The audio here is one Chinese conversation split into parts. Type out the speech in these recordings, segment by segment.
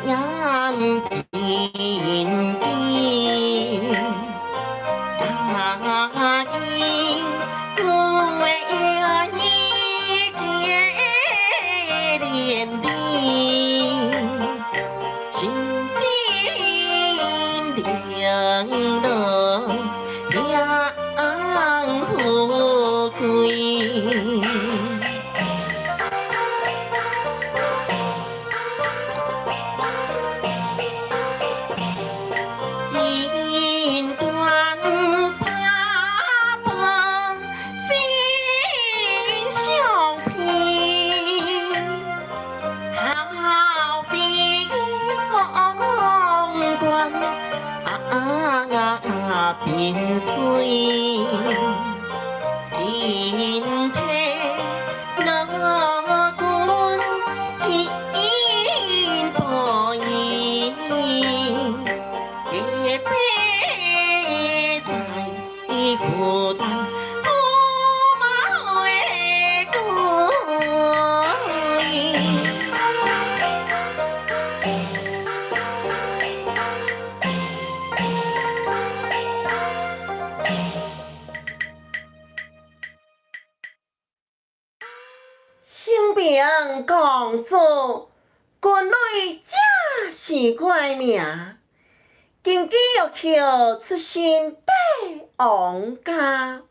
平地，答应我为你结连理，心尽两路两富贵。萍水天梯乐观天破意，结悲在孤单不马为新兵公主，军内正是怪命，今既要求出身帝王家，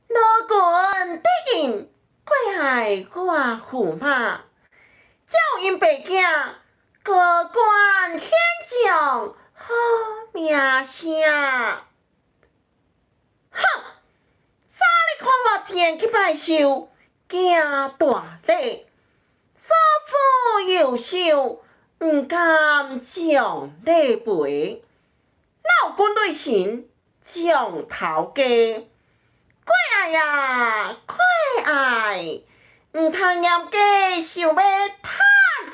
老君得应怪害我驸马，照因爸囝高官显将好名声。哼！早你看我前去拜寿，行大礼，所处优秀，毋甘将礼赔。老君对神将头家，怪爱呀，怪爱！毋通严家想要趁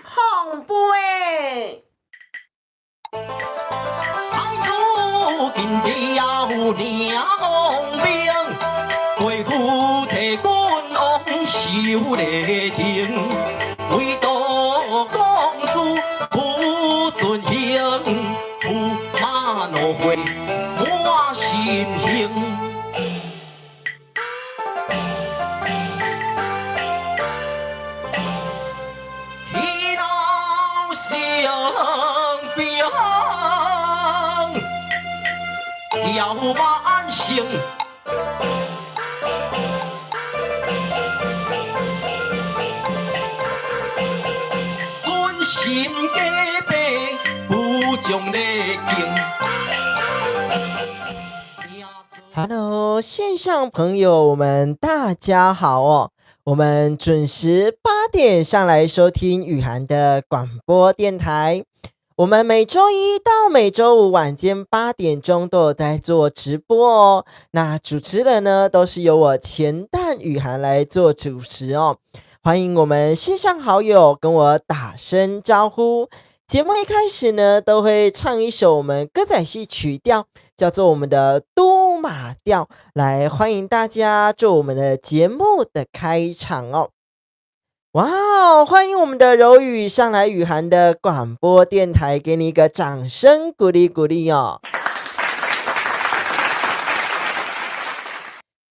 红杯。今必要领红兵，为父替君王受礼庭，为夺公主不尊刑，驸马怒悔满心兴。一道降兵。要万幸，尊心加倍，不将礼敬。Hello， 线上朋友们，大家好哦！我们准时8点上来收听雨涵的广播电台。我们每周一到每周五晚间8点钟都有在做直播哦。那主持人呢，都是由我钱蛋雨涵来做主持哦。欢迎我们线上好友跟我打声招呼。节目一开始呢，都会唱一首我们歌仔戏曲调，叫做我们的都马调，来欢迎大家做我们的节目的开场哦。哇哦！欢迎我们的柔宇上来雨涵的广播电台，给你一个掌声鼓励鼓励哦。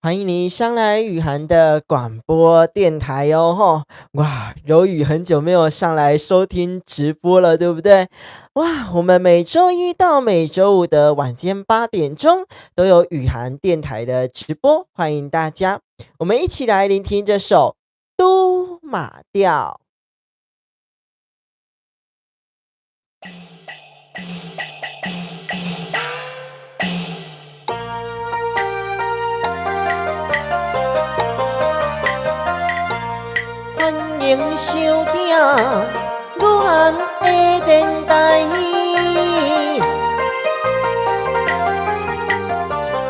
欢迎你上来雨涵的广播电台哦。哇，柔宇很久没有上来收听直播了，对不对？哇，我们每周一到每周五的晚间8点钟都有雨涵电台的直播，欢迎大家，我们一起来聆听这首都马调。欢迎收听阮的电台，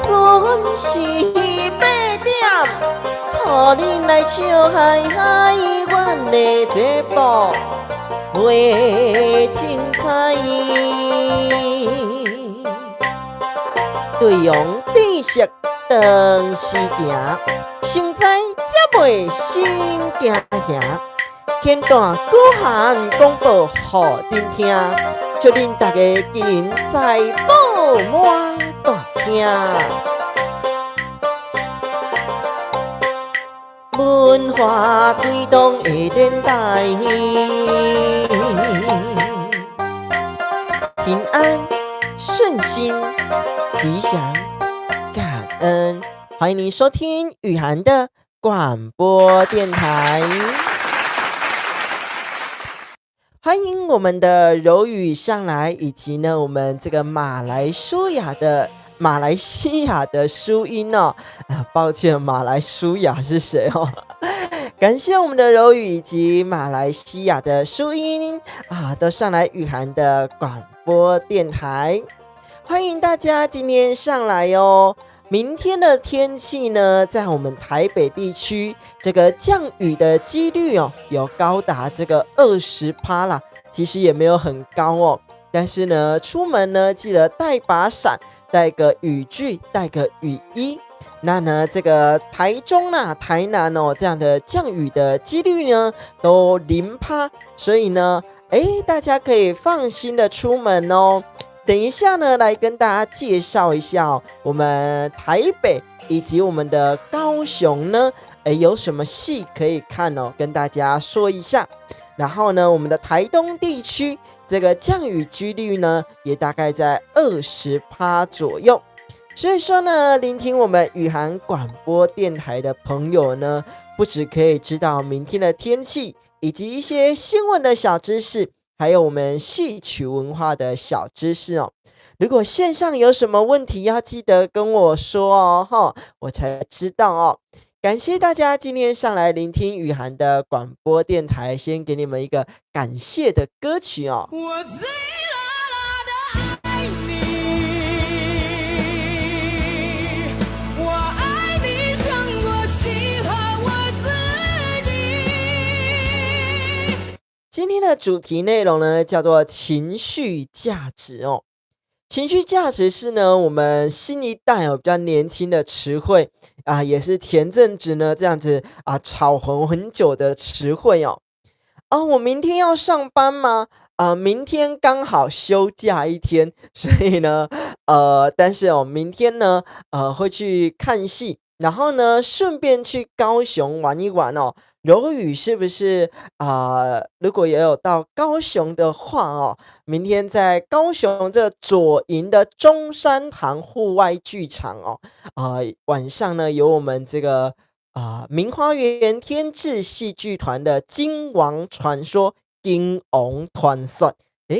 准时8点，互恁来笑嗨嗨，阮的节目卖凊彩。对用知识当时行，成知才袂心行行。简单歌喊广播给恁听，祝恁大家今财宝满大厅。文化推动的电台，平安、顺心、吉祥、感恩。欢迎您收听雨涵的广播电台。欢迎我们的柔语上来，以及呢我们这个马来西亚的书音哦。抱歉，马来西亚是谁哦？感谢我们的柔语以及马来西亚的书音都上来雨涵的广播电台。欢迎大家今天上来哦。明天的天气呢，在我们台北地区这个降雨的几率哦，有高达这个20%啦，其实也没有很高哦。但是呢，出门呢记得带把伞，带个雨具，带个雨衣。那呢，这个台中台南哦，这样的降雨的几率呢都0%，所以呢，大家可以放心的出门哦。等一下呢，来跟大家介绍一下我们台北以及我们的高雄呢，有什么戏可以看哦，跟大家说一下。然后呢，我们的台东地区这个降雨几率呢，也大概在20%左右。所以说呢，聆听我们雨涵广播电台的朋友呢，不只可以知道明天的天气，以及一些新闻的小知识，还有我们戏曲文化的小知识哦。如果线上有什么问题，要记得跟我说哦，我才知道哦。感谢大家今天上来聆听雨涵的广播电台，先给你们一个感谢的歌曲哦。我最辣辣的爱你，我爱你胜过喜欢我自己。今天的主题内容呢，叫做情绪价值哦。情绪价值是呢，我们新一代比较年轻的词汇也是前阵子呢这样子炒红很久的词汇哦。我明天要上班吗？明天刚好休假一天，所以呢，但是明天呢，会去看戏，然后呢，顺便去高雄玩一玩哦。柔语是不是如果也有到高雄的话哦，明天在高雄这左营的中山堂户外剧场哦，晚上呢有我们这个明花园天志戏剧团的金王传说金王团算，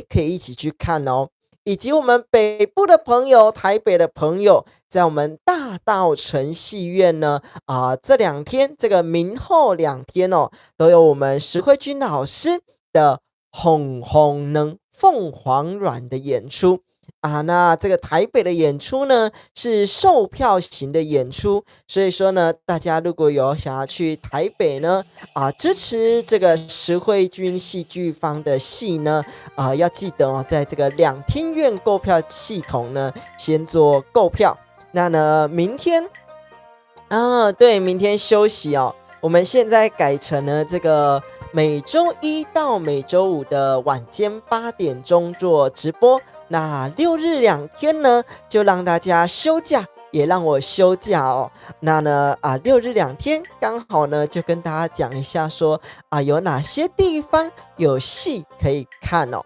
可以一起去看哦。以及我们北部的朋友，台北的朋友，在我们大稻埕戏院呢，这2天，这个明后2天哦，都有我们石慧君老师的红红能凤凰卵的演出那这个台北的演出呢是售票型的演出，所以说呢，大家如果有想要去台北呢支持这个石慧君戏剧坊的戏呢要记得哦，在这个两厅院购票系统呢先做购票。那呢明天对，明天休息哦，我们现在改成了这个每周一到每周五的晚间8点钟做直播。那6日2天呢，就让大家休假，也让我休假哦。那呢6日2天刚好呢，就跟大家讲一下说有哪些地方有戏可以看哦。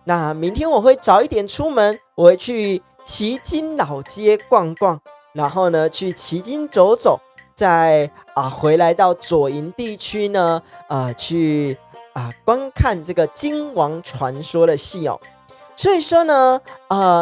那明天我会早一点出门，我会去旗津老街逛逛，然后呢去旗津走走，再回来到左营地区呢去观看这个金王传说的戏哦。所以说呢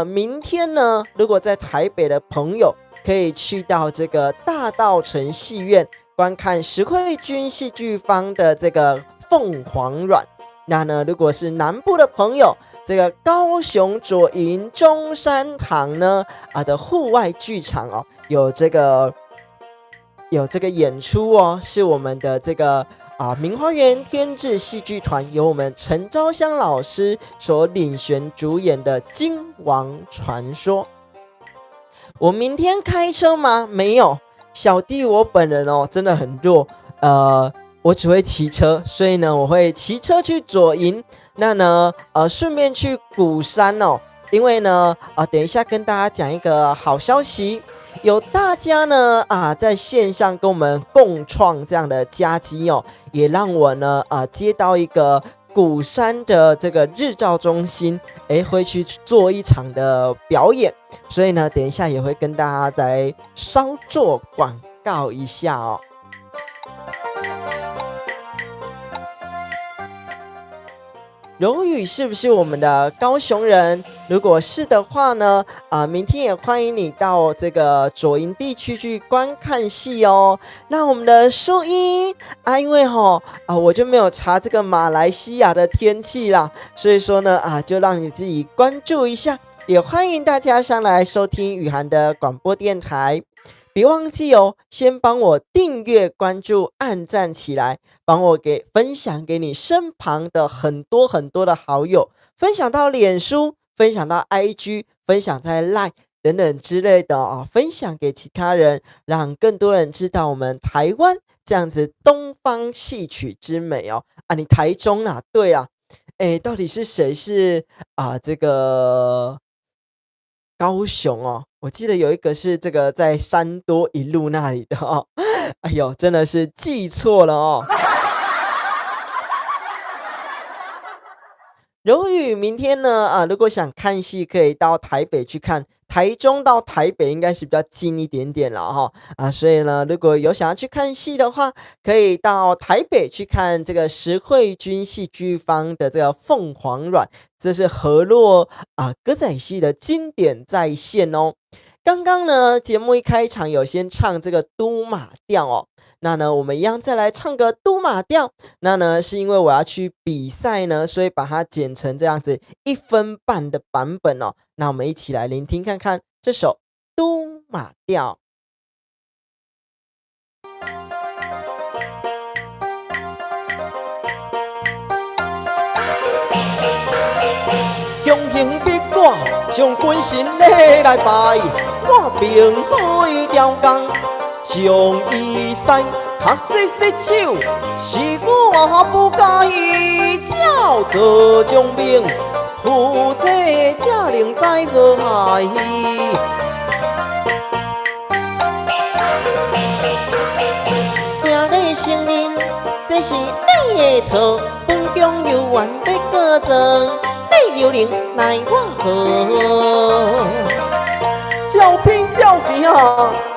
明天呢，如果在台北的朋友可以去到这个大稻埕戏院观看石慧君戏剧坊的这个凤凰卵。那呢，如果是南部的朋友，这个高雄左营中山堂呢的户外剧场哦，有这个演出哦，是我们的这个明花园天志戏剧团，由我们陈昭香老师所领衔主演的《金王传说》。我明天开车吗？没有，小弟我本人哦真的很弱，我只会骑车，所以呢，我会骑车去左营，那呢，顺便去鼓山哦，因为呢，等一下跟大家讲一个好消息，有大家呢在线上跟我们共创这样的佳绩哦，也让我呢接到一个鼓山的这个日照中心，会去做一场的表演，所以呢，等一下也会跟大家来稍作广告一下哦。荣宇是不是我们的高雄人？如果是的话呢，明天也欢迎你到这个左营地区去观看戏哦。那我们的淑英因为我就没有查这个马来西亚的天气啦，所以说呢就让你自己关注一下，也欢迎大家上来收听雨涵的广播电台。别忘记哦，先帮我订阅、关注、按赞起来，帮我分享给你身旁的很多很多的好友，分享到脸书，分享到 IG， 分享在 LINE 等等之类的分享给其他人，让更多人知道我们台湾这样子东方戏曲之美哦。你台中啊，对啊，到底是谁是这个高雄哦？我记得有一个是这个在三多一路那里的哦，哎呦，真的是记错了哦。柔宇明天呢如果想看戏，可以到台北去看，台中到台北应该是比较近一点点了哈所以呢，如果有想要去看戏的话，可以到台北去看这个石慧君戏剧坊的这个凤凰卵，这是河洛歌仔戏的经典再现哦。刚刚呢，节目一开场有先唱这个都马调哦，那呢，我们一样再来唱个都马调。那呢，是因为我要去比赛呢，所以把它剪成这样子1分半的版本哦。那我们一起来聆听看看这首都马调。强行逼我将军神礼来拜，我并开条工将伊塞，学洗洗手，是我不介意，照做将命，负责才能知好歹。行礼承认，这是你的错，本宫有冤在告状。有灵奈我何？照拼照行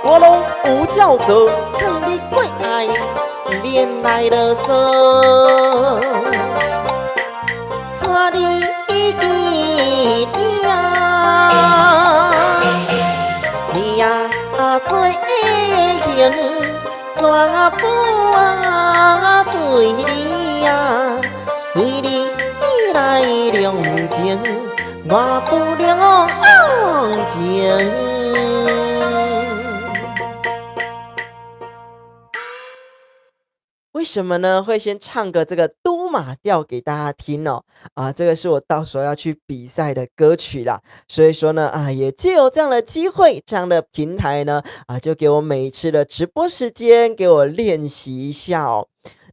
我拢有照做，看你过爱，免来啰嗦，带你去你呀做行，怎不对你呀？对你来量情，我不了情。为什么呢？会先唱个这个都马调给大家听哦？这个是我到时候要去比赛的歌曲啦。所以说呢，也借由这样的机会、这样的平台呢，就给我每一次的直播时间，给我练习一下哦。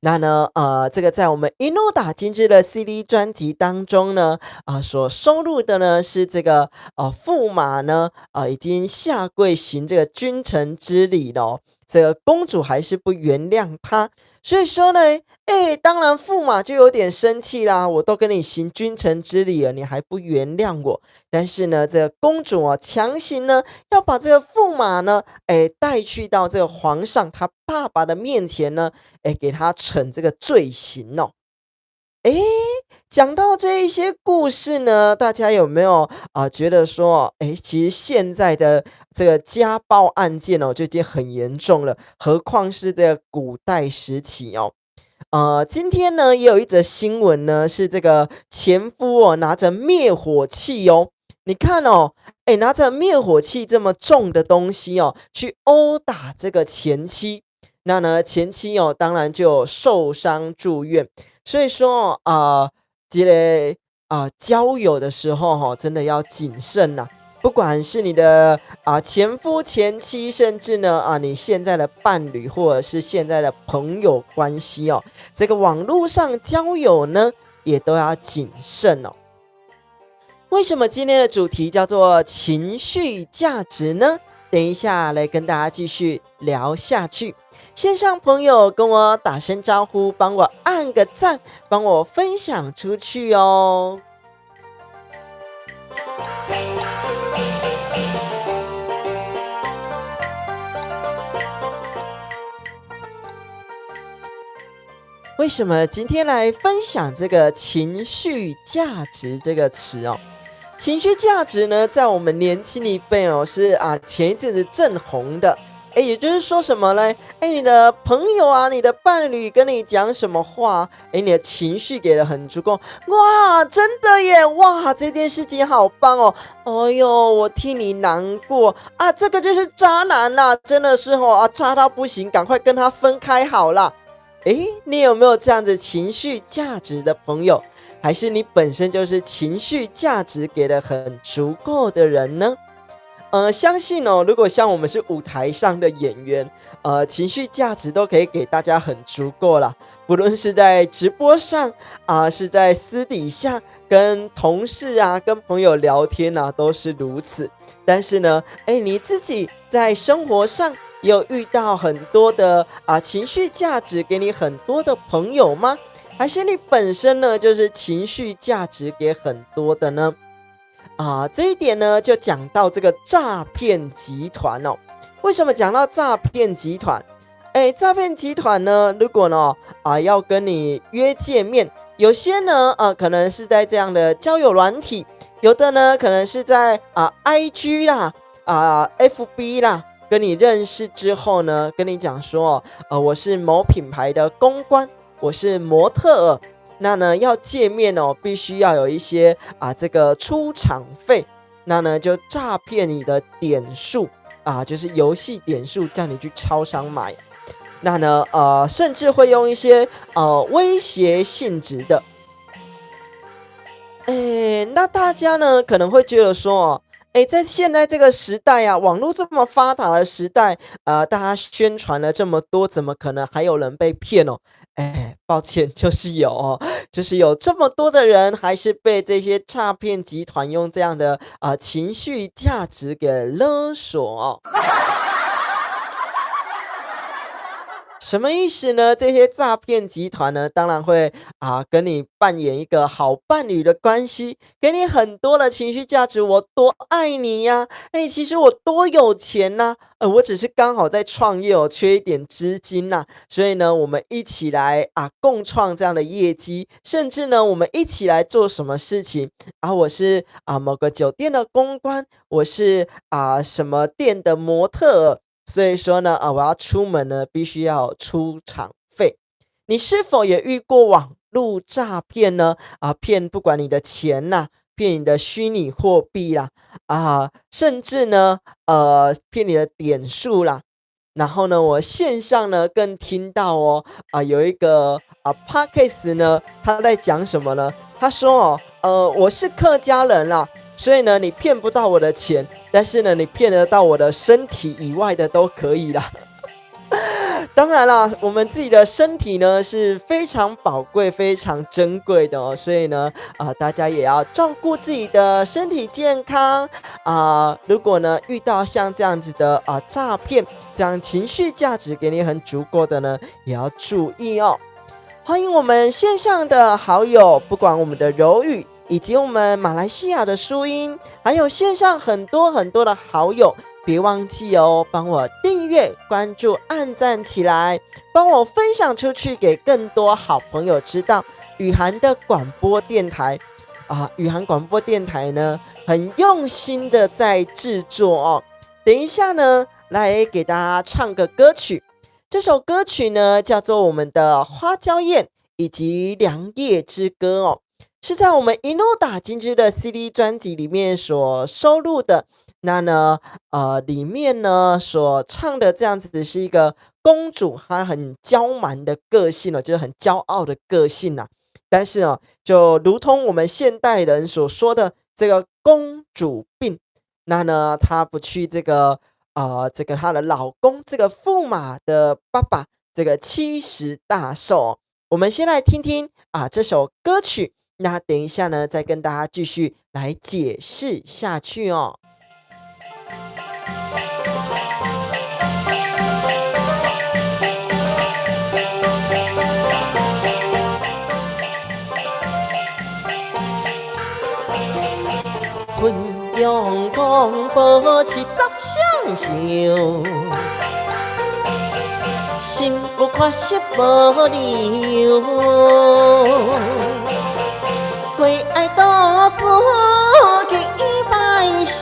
那呢，这个在我们一诺打金枝的 CD 专辑当中呢，所收录的呢是这个驸马呢，已经下跪行这个君臣之礼了哦，这个公主还是不原谅他。所以说呢，当然驸马就有点生气啦，我都跟你行君臣之礼了，你还不原谅我？但是呢，这个公主强行呢要把这个驸马呢，带去到这个皇上他爸爸的面前呢，给他惩这个罪行哦。讲到这一些故事呢，大家有没有觉得说，其实现在的这个家暴案件就已经很严重了，何况是这个古代时期哦。今天呢也有一则新闻呢，是这个前夫拿着灭火器哦，你看哦，拿着灭火器这么重的东西去殴打这个前妻，那呢前妻当然就受伤住院。所以说这个交友的时候真的要谨慎呐。不管是你的前夫、前妻，甚至呢你现在的伴侣，或者是现在的朋友关系哦，这个网络上交友呢，也都要谨慎哦。为什么今天的主题叫做情绪价值呢？等一下来跟大家继续聊下去。线上朋友跟我打声招呼，帮我按个赞，帮我分享出去哦。为什么今天来分享这个情绪价值这个词哦？情绪价值呢，在我们年轻一辈哦，是前一阵子正红的。也就是说什么呢？你的朋友你的伴侣跟你讲什么话，你的情绪给的很足够，哇，真的耶，哇，这件事情好棒哦，哎呦，我替你难过这个就是渣男啦，真的是渣到不行，赶快跟他分开好啦。你有没有这样子情绪价值的朋友？还是你本身就是情绪价值给的很足够的人呢？相信如果像我们是舞台上的演员，情绪价值都可以给大家很足够啦。不论是在直播上是在私底下跟同事跟朋友聊天都是如此。但是呢，你自己在生活上有遇到很多的情绪价值给你很多的朋友吗？还是你本身呢就是情绪价值给很多的呢？这一点呢，就讲到这个诈骗集团哦。为什么讲到诈骗集团？诈骗集团呢，如果呢要跟你约见面，有些呢可能是在这样的交友软体，有的呢可能是在IG 啦FB 啦，跟你认识之后呢，跟你讲说我是某品牌的公关，我是模特儿。那呢，要见面必须要有一些这个出场费，那呢就诈骗你的点数就是游戏点数，叫你去超商买。那呢甚至会用一些威胁性质的。那大家呢可能会觉得说在现在这个时代网络这么发达的时代，大家宣传了这么多，怎么可能还有人被骗哦？抱歉，就是有这么多的人还是被这些诈骗集团用这样的情绪价值给勒索哦。什么意思呢？这些诈骗集团呢，当然会跟你扮演一个好伴侣的关系，给你很多的情绪价值，我多爱你呀！其实我多有钱呐！我只是刚好在创业缺一点资金呐，所以呢，我们一起来共创这样的业绩，甚至呢，我们一起来做什么事情我是某个酒店的公关，我是什么店的模特儿。所以说呢我要出门呢，必须要有出场费。你是否也遇过网络诈骗呢？骗不管你的钱啦，骗你的虚拟货币啦，甚至呢骗你的点数啦。然后呢，我线上呢更听到有一个Podcast 呢，他在讲什么呢？他说我是客家人啦，所以呢你骗不到我的钱，但是呢你骗得到我的身体以外的都可以啦。当然啦，我们自己的身体呢是非常宝贵、非常珍贵的所以呢大家也要照顾自己的身体健康如果呢遇到像这样子的诈骗，这样情绪价值给你很足够的呢，也要注意哦。欢迎我们线上的好友，不管我们的柔语，以及我们马来西亚的书音，还有线上很多很多的好友，别忘记帮我订阅、关注、按赞起来，帮我分享出去给更多好朋友知道雨涵的广播电台雨涵广播电台呢，很用心的在制作等一下呢，来给大家唱个歌曲。这首歌曲呢，叫做我们的花娇艳以及良夜之歌是在我们一诺打金枝的 CD 专辑里面所收录的。那呢里面呢所唱的这样子是一个公主，她很娇蛮的个性就是很骄傲的个性但是就如同我们现代人所说的这个公主病那呢，她不去这个她的老公这个驸马的爸爸这个70大寿哦。我们先来听听这首歌曲，那等一下呢，再跟大家继续来解释下去哦。昆阳公保持十相寿，心不看惜无留。为爱多做几拜寿，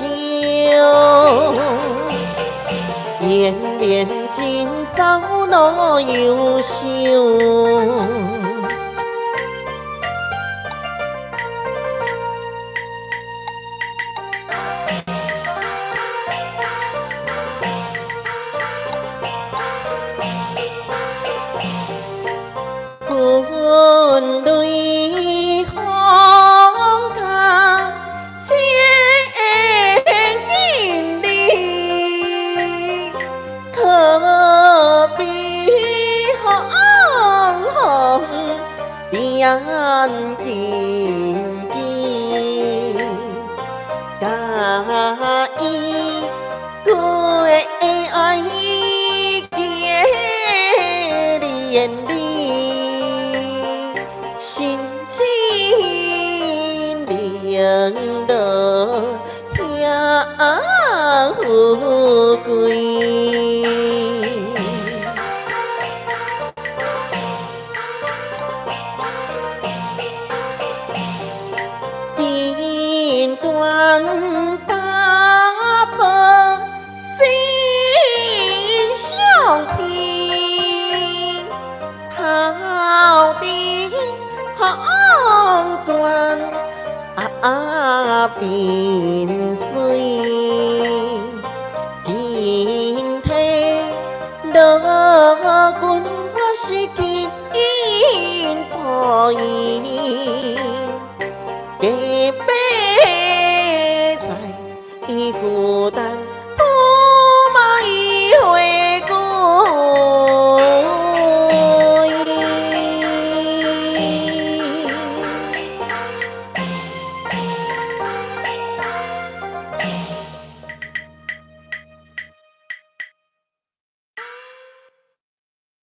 延绵今宵老优秀。quân núi hoang ca千nghìn里，可比红红边境境，假意归爱结连理。的呀富贵，天官大破心相拼，头顶皇冠。变水，今天乐君我是见破音，隔壁在孤单多买回归。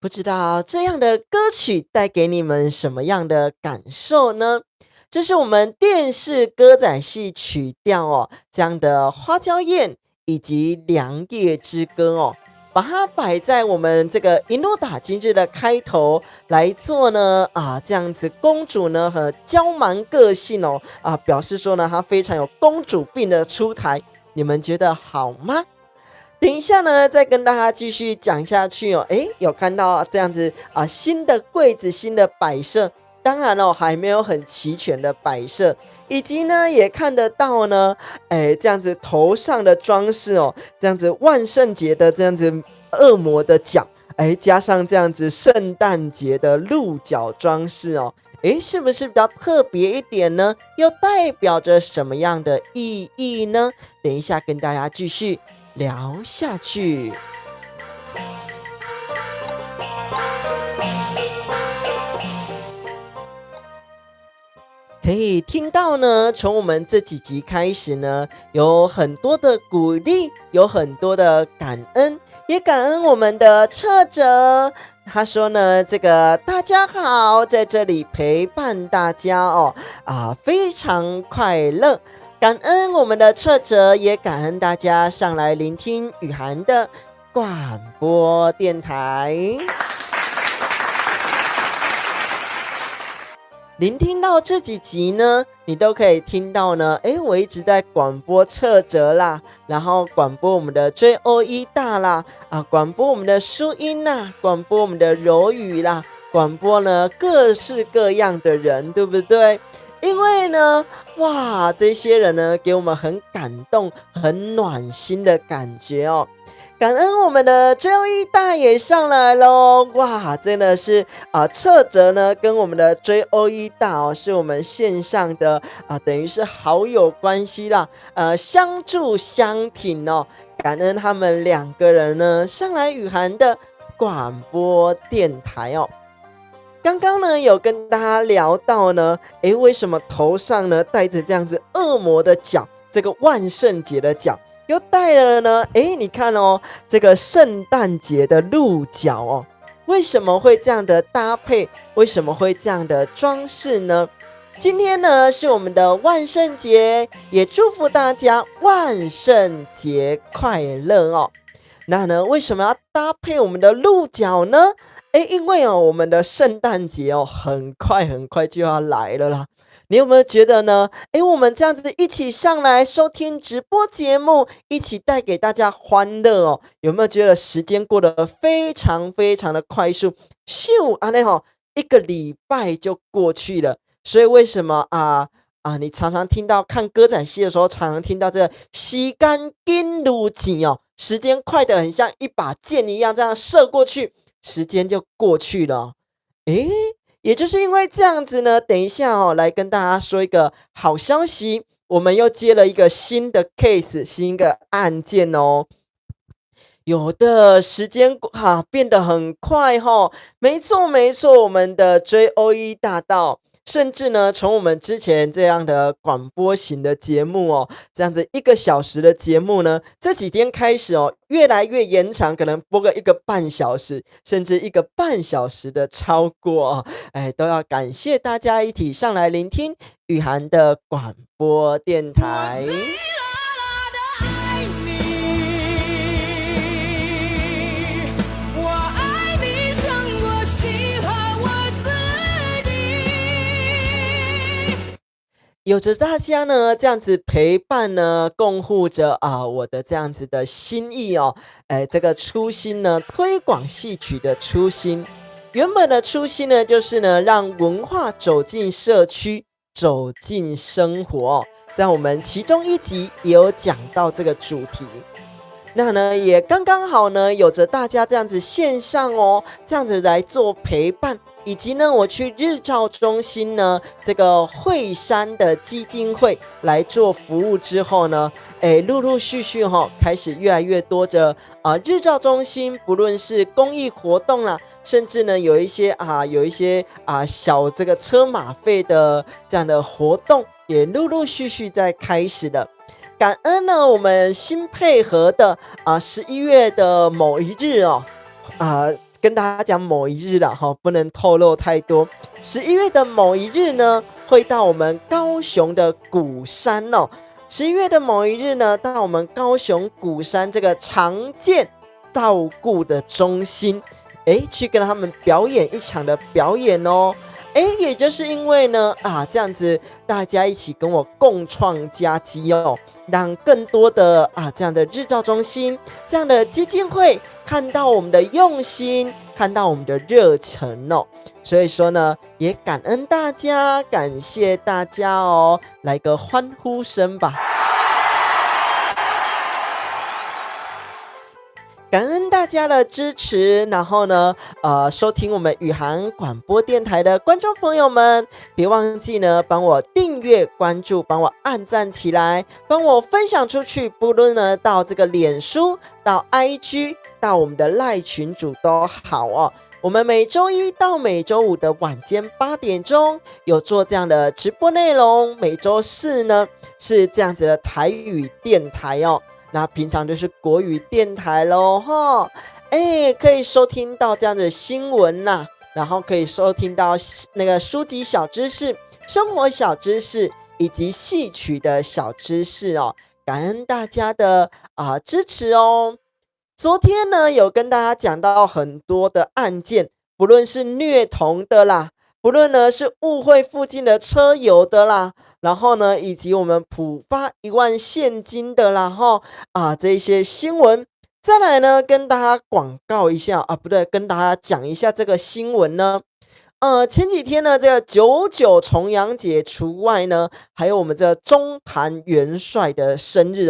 不知道这样的歌曲带给你们什么样的感受呢？这是我们电视歌仔戏曲调哦，这样的花娇燕以及良夜之歌哦，把它摆在我们这个一路打今日的开头来做呢这样子公主呢和娇蛮个性哦表示说呢她非常有公主病的出台，你们觉得好吗？等一下呢，再跟大家继续讲下去哦。诶，有看到这样子新的柜子、新的摆设，当然哦，还没有很齐全的摆设，以及呢，也看得到呢，这样子头上的装饰哦，这样子万圣节的这样子恶魔的角，加上这样子圣诞节的鹿角装饰哦，是不是比较特别一点呢？又代表着什么样的意义呢？等一下跟大家继续聊下去。可以听到呢，从我们这几集开始呢，有很多的鼓励，有很多的感恩，也感恩我们的策者。他说呢，这个大家好，在这里陪伴大家哦，非常快乐。感恩我们的策者，也感恩大家上来聆听雨涵的广播电台。聆听到这几集呢，你都可以听到呢，我一直在广播策者啦，然后广播我们的 JOE 大啦，广播我们的舒音啦，广播我们的柔语啦，广播呢各式各样的人，对不对？因为呢，哇，这些人呢，给我们很感动、很暖心的感觉哦。感恩我们的最后一大也上来喽！哇，真的是策哲呢跟我们的追欧一大是我们线上的等于是好友关系啦，相助相挺哦。感恩他们两个人呢上来雨涵的广播电台哦。刚刚呢有跟大家聊到呢，为什么头上呢戴着这样子恶魔的角，这个万圣节的角？又带了呢，你看哦，这个圣诞节的鹿角哦，为什么会这样的搭配？为什么会这样的装饰呢？今天呢是我们的万圣节，也祝福大家万圣节快乐哦。那呢，为什么要搭配我们的鹿角呢？因为我们的圣诞节很快很快就要来了啦。你有没有觉得呢？我们这样子一起上来收听直播节目，一起带给大家欢乐哦。有没有觉得时间过得非常非常的快速？咻，一个礼拜就过去了。所以为什么你常常听到看歌仔戏的时候，常常听到这个时间紧如箭哦，时间快得很像一把箭一样，这样射过去，时间就过去了。也就是因为这样子呢，等一下来跟大家说一个好消息，我们又接了一个新的 case， 新的案件哦。有的时间变得很快没错没错，我们的追欧一大道，甚至呢从我们之前这样的广播型的节目这样子1个小时的节目呢，这几天开始越来越延长，可能播个1个半小时，甚至1个半小时的超过都要感谢大家一起上来聆听雨涵的广播电台。有着大家呢这样子陪伴呢，共护着我的这样子的心意这个初心呢，推广戏曲的初心，原本的初心呢，就是呢让文化走进社区，走进生活在我们其中一集也有讲到这个主题。那呢也刚刚好呢，有着大家这样子线上这样子来做陪伴，以及呢我去日照中心呢这个惠山的基金会来做服务之后呢，陆陆续续开始越来越多的日照中心，不论是公益活动啦，甚至呢有一些小这个车马费的这样的活动，也陆陆续续在开始的。感恩呢，我们新配合的11月的某一日跟大家讲某一日啦不能透露太多。11月的某一日呢，会到我们高雄的鼓山11月的某一日呢，到我们高雄鼓山这个常见照顾的中心，去跟他们表演一场的表演也就是因为呢这样子大家一起跟我共创佳绩让更多的这样的日照中心，这样的基金会看到我们的用心，看到我们的热忱所以说呢，也感恩大家，感谢大家来个欢呼声吧。感恩大家的支持，然后呢，收听我们雨涵广播电台的观众朋友们，别忘记呢，帮我订阅、关注，帮我按赞起来，帮我分享出去，不论呢到这个脸书、到 IG、到我们的赖群组都好我们每周一到每周五的晚间8点钟有做这样的直播内容，每周四呢是这样子的台语电台那平常就是国语电台咯可以收听到这样的新闻啦，然后可以收听到那个书籍小知识、生活小知识以及戏曲的小知识感恩大家的支持昨天呢有跟大家讲到很多的案件，不论是虐童的啦，不论呢是误会附近的车友的啦，然后呢以及我们普发1万现金的啦这些新闻。再来呢跟大家广告一下不对，跟大家讲一下这个新闻呢前几天呢这个99重阳节除外呢，还有我们这中坛元帅的生日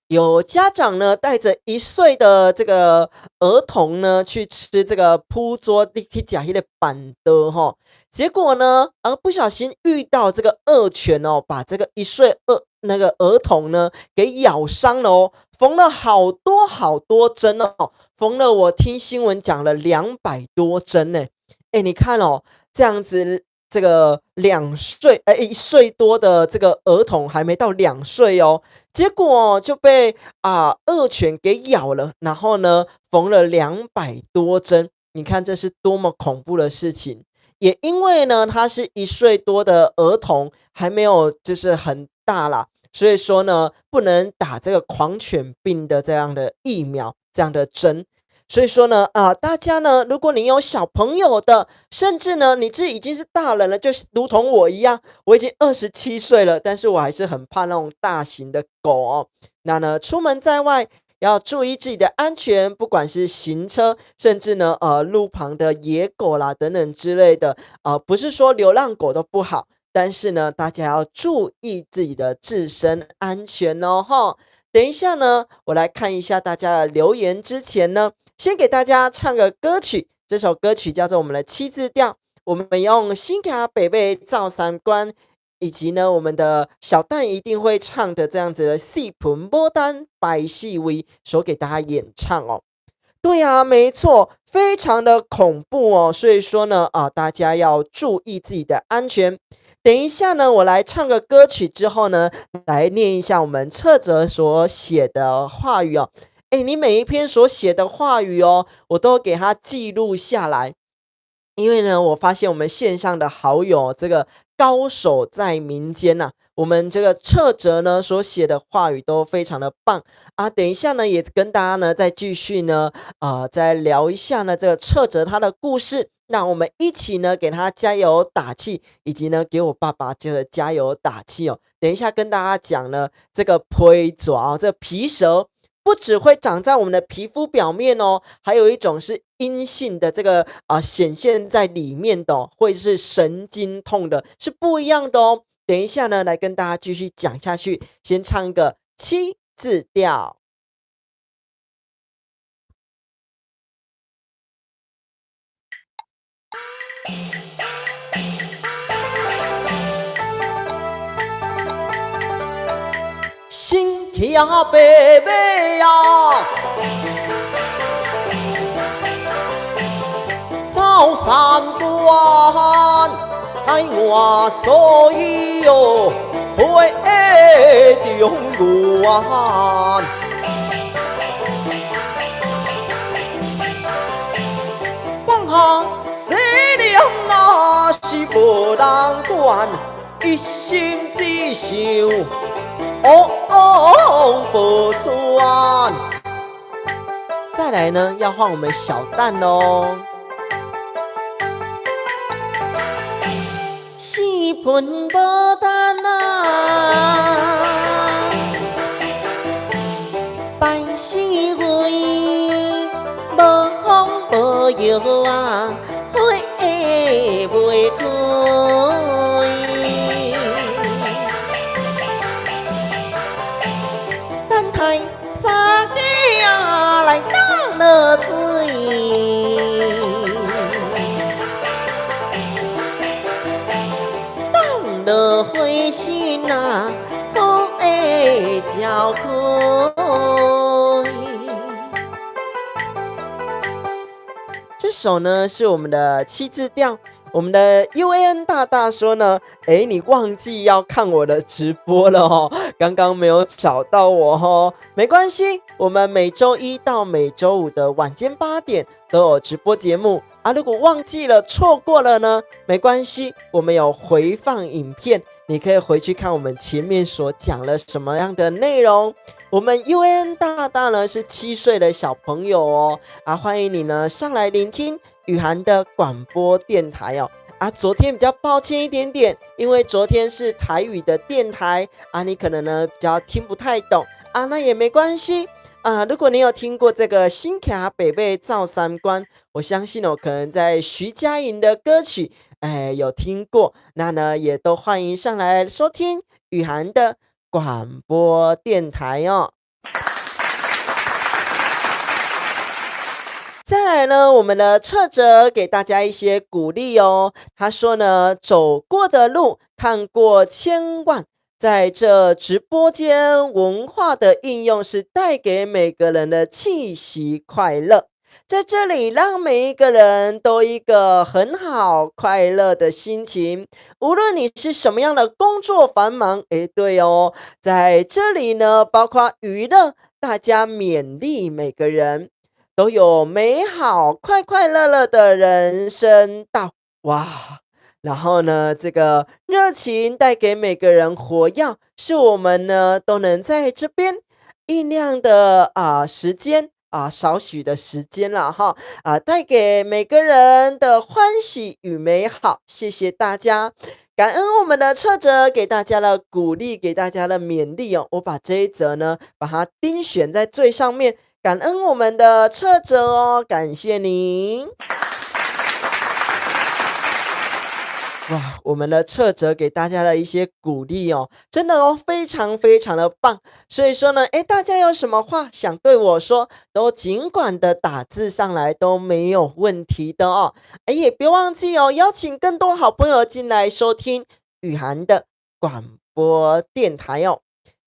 有家长呢带着1岁的这个儿童呢去吃这个铺桌，你去吃那个板的哈，结果呢，不小心遇到这个恶犬哦，把这个1岁那个儿童呢给咬伤了哦，缝了好多好多针哦，缝了我听新闻讲了200多针呢。哎，你看哦，这样子这个1岁多的这个儿童还没到2岁哦，结果就被恶犬给咬了，然后呢缝了200多针，你看这是多么恐怖的事情。也因为呢他是1岁多的儿童，还没有就是很大啦，所以说呢不能打这个狂犬病的这样的疫苗，这样的针。所以说呢，大家呢，如果你有小朋友的，甚至呢，你自己已经是大人了，就如同我一样，我已经27岁了，但是我还是很怕那种大型的狗哦。那呢，出门在外要注意自己的安全，不管是行车，甚至呢，路旁的野狗啦等等之类的，不是说流浪狗都不好，但是呢，大家要注意自己的自身安全哦，哈。等一下呢，我来看一下大家的留言之前呢。先给大家唱个歌曲，这首歌曲叫做我们的七字调，我们用新卡北贝造三观，以及呢我们的小蛋一定会唱的这样子的四盆波丹白细微所给大家演唱哦。对啊，没错，非常的恐怖哦，所以说呢大家要注意自己的安全。等一下呢，我来唱个歌曲之后呢，来念一下我们策者所写的话语哦。哎，你每一篇所写的话语哦，我都给它记录下来。因为呢，我发现我们线上的好友，这个高手在民间呐、我们这个策哲呢所写的话语都非常的棒啊。等一下呢，也跟大家呢再继续呢，再聊一下呢这个策哲他的故事。那我们一起呢给他加油打气，以及呢给我爸爸这个加油打气哦。等一下跟大家讲呢，这个皮爪啊，这个皮蛇不只会长在我们的皮肤表面哦，还有一种是阴性的，这个显现在里面的哦，会是神经痛的，是不一样的哦。等一下呢，来跟大家继续讲下去，先唱一个七字调。新骑啊，白马呀，走三关，海外所以哟，会中原。放下西凉啊，是无人管，一心只想保全。再来呢，要换我们小蛋哦。四盆保单啊，百事为无风无摇啊，花袂开。等待三个来打落水。落花心啊，可会照开。这首呢是我们的七字调。我们的 UAN 大大说呢，你忘记要看我的直播了哦，刚刚没有找到我哦，没关系，我们每周一到每周五的晚间8点都有直播节目啊。如果忘记了、错过了呢，没关系，我们有回放影片，你可以回去看我们前面所讲了什么样的内容。我们 UAN 大大呢是7岁的小朋友哦，欢迎你呢上来聆听雨涵的广播电台哦。昨天比较抱歉一点点，因为昨天是台语的电台你可能呢比较听不太懂那也没关系如果你有听过这个新卡北贝造三观，我相信可能在徐佳莹的歌曲有听过，那呢也都欢迎上来收听雨涵的广播电台哦。再来呢，我们的策者给大家一些鼓励哦。他说呢，走过的路，看过千万，在这直播间，文化的应用是带给每个人的气息快乐。在这里，让每一个人都一个很好、快乐的心情。无论你是什么样的工作繁忙，对哦，在这里呢，包括娱乐，大家勉励每个人都有美好、快快乐乐的人生到。哇！然后呢，这个热情带给每个人活药，是我们呢都能在这边酝酿的时间。少许的时间了哈，带给每个人的欢喜与美好，谢谢大家，感恩我们的策者给大家的鼓励，给大家的勉励哦。我把这一则呢，把它钉选在最上面，感恩我们的策者哦，感谢您。哇，我们的策者给大家的一些鼓励哦，真的哦，非常非常的棒。所以说呢，大家有什么话想对我说，都尽管的打字上来都没有问题的哦。也别忘记哦，邀请更多好朋友进来收听雨涵的广播电台哦。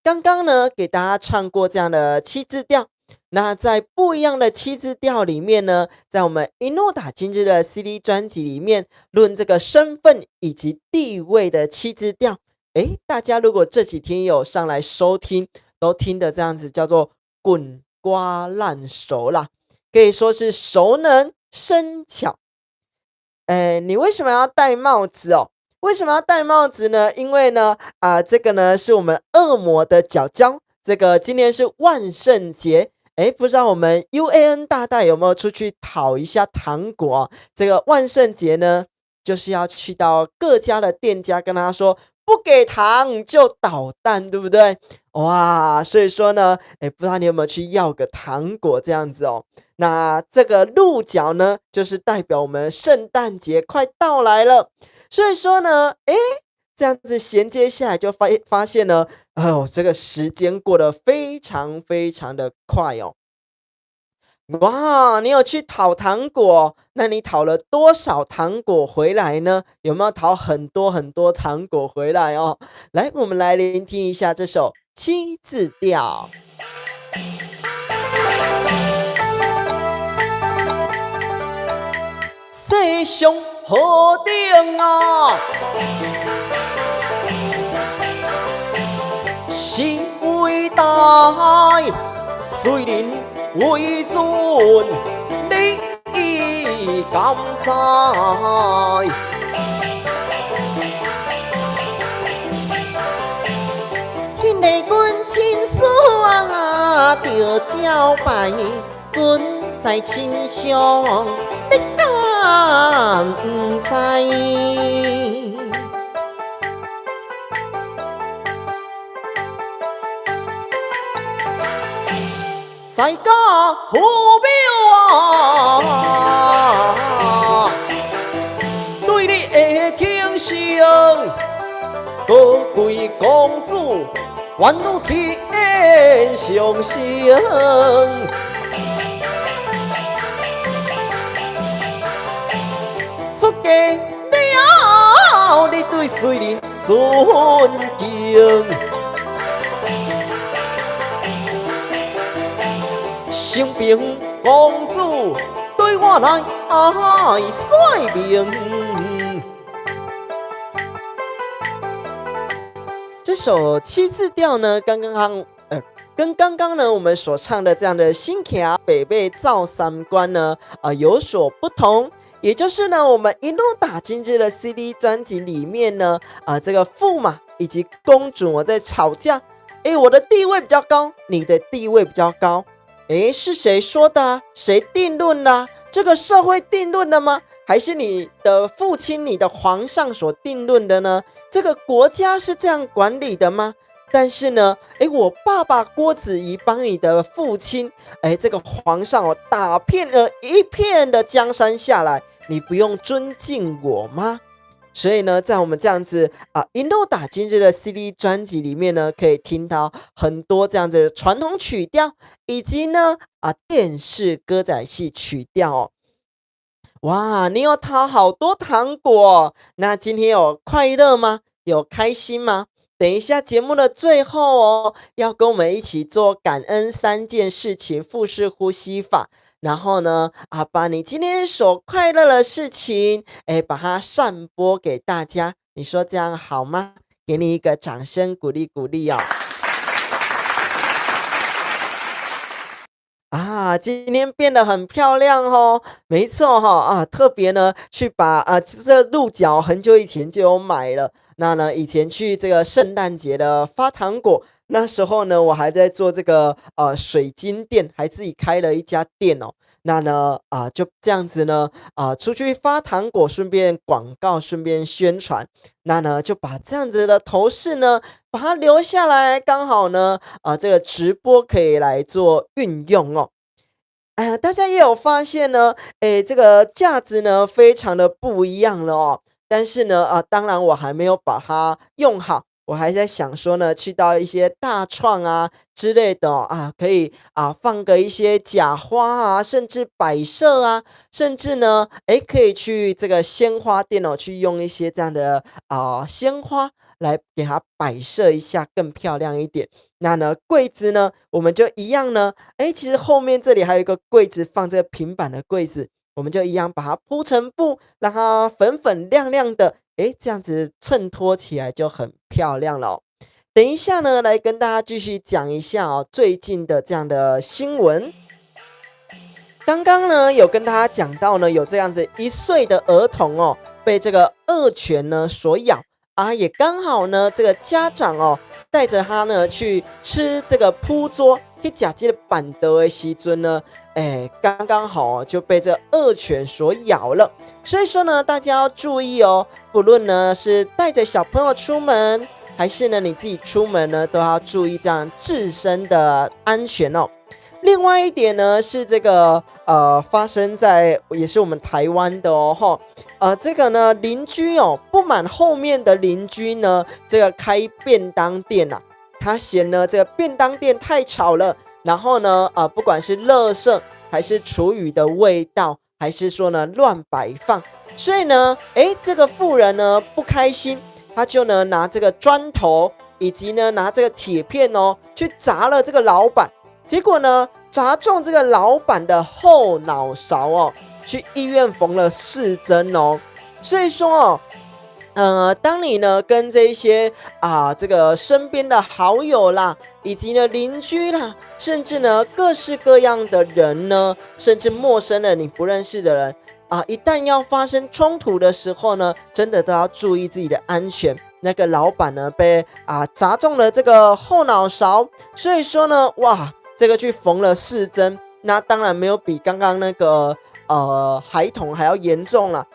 刚刚呢，给大家唱过这样的七字调。那在不一样的七字调里面呢，在我们一诺打今日的 CD 专辑里面，论这个身份以及地位的七字调，大家如果这几天有上来收听，都听的这样子叫做滚瓜烂熟啦，可以说是熟能生巧。你为什么要戴帽子哦？为什么要戴帽子呢？因为呢，这个呢是我们恶魔的脚胶。这个今天是万圣节，不知道我们 UAN 大大有没有出去讨一下糖果啊？这个万圣节呢，就是要去到各家的店家跟他说，不给糖就捣蛋，对不对？哇，所以说呢，不知道你有没有去要个糖果这样子哦？那这个鹿角呢，就是代表我们圣诞节快到来了。所以说呢，这样子衔接下来就发现呢，这个时间过得非常非常的快哦。哇，你有去讨糖果，那你讨了多少糖果回来呢？有没有讨很多很多糖果回来哦？来，我们来聆听一下这首七字调。世上何定啊，是伟大，虽然为尊，你已甘在。迄个阮亲属着招牌，阮在亲上。不知，在家父母对你的挺胸，高贵公主愿有天上升。出家了，你对谁人尊敬？成平公主对我来帅明。这首七字调呢，跟刚刚呢我们所唱的这样的新卡北北照三观呢有所不同。也就是呢，我们一路打今日的 CD 专辑里面呢，这个驸马以及公主我在吵架，我的地位比较高，你的地位比较高，是谁说的啊？谁定论的啊？这个社会定论的吗？还是你的父亲、你的皇上所定论的呢？这个国家是这样管理的吗？但是呢，我爸爸郭子仪帮你的父亲，这个皇上打遍了一片的江山下来，你不用尊敬我吗？所以呢，在我们这样子一路打今日的 CD 专辑里面呢，可以听到很多这样子的传统曲调，以及呢电视歌仔戏曲调哦。哇，你有讨好多糖果哦，那今天有快乐吗？有开心吗？等一下节目的最后哦，要跟我们一起做感恩3件事情腹式呼吸法。然后呢，把你今天所快乐的事情，把它散播给大家。你说这样好吗？给你一个掌声鼓励鼓励哦。今天变得很漂亮哦，没错哈特别呢去把这鹿角很久以前就有买了，那呢以前去这个圣诞节的发糖果，那时候呢我还在做这个水晶店，还自己开了一家店哦。那呢就这样子呢出去发糖果，顺便广告，顺便宣传，那呢就把这样子的头饰呢把它留下来，刚好呢这个直播可以来做运用哦。大家也有发现呢，这个价值呢非常的不一样了哦。但是呢，当然我还没有把它用好，我还在想说呢，去到一些大创之类的可以放个一些假花甚至摆设甚至呢，可以去这个鲜花店去用一些这样的鲜花来给它摆设一下，更漂亮一点。那呢，柜子呢，我们就一样呢，其实后面这里还有一个柜子放这个平板的柜子，我们就一样把它铺成布，让它粉粉亮亮的，这样子衬托起来就很漂亮了哦。等一下呢，来跟大家继续讲一下最近的这样的新闻。刚刚呢，有跟大家讲到呢，有这样子1岁的儿童被这个恶犬呢所咬也刚好呢，这个家长带着他呢去吃这个铺桌去吃这个板凳的时候呢，刚刚好就被这恶犬所咬了。所以说呢，大家要注意哦，不论呢是带着小朋友出门，还是呢你自己出门呢，都要注意这样自身的安全哦。另外一点呢是这个发生在也是我们台湾的这个呢邻居不满后面的邻居呢这个开便当店他嫌呢这个便当店太吵了，然后呢不管是垃圾还是厨余的味道，还是说呢乱摆放，所以呢这个妇人呢不开心，他就呢拿这个砖头以及呢拿这个铁片去砸了这个老板。结果呢，砸中这个老板的后脑勺去医院缝了4针哦。所以说当你呢跟这些这个身边的好友啦，以及呢邻居啦，甚至呢各式各样的人呢，甚至陌生的你不认识的人一旦要发生冲突的时候呢，真的都要注意自己的安全。那个老板呢被砸中了这个后脑勺，所以说呢，哇！这个去缝了4针，那当然没有比刚刚那个孩童还要严重了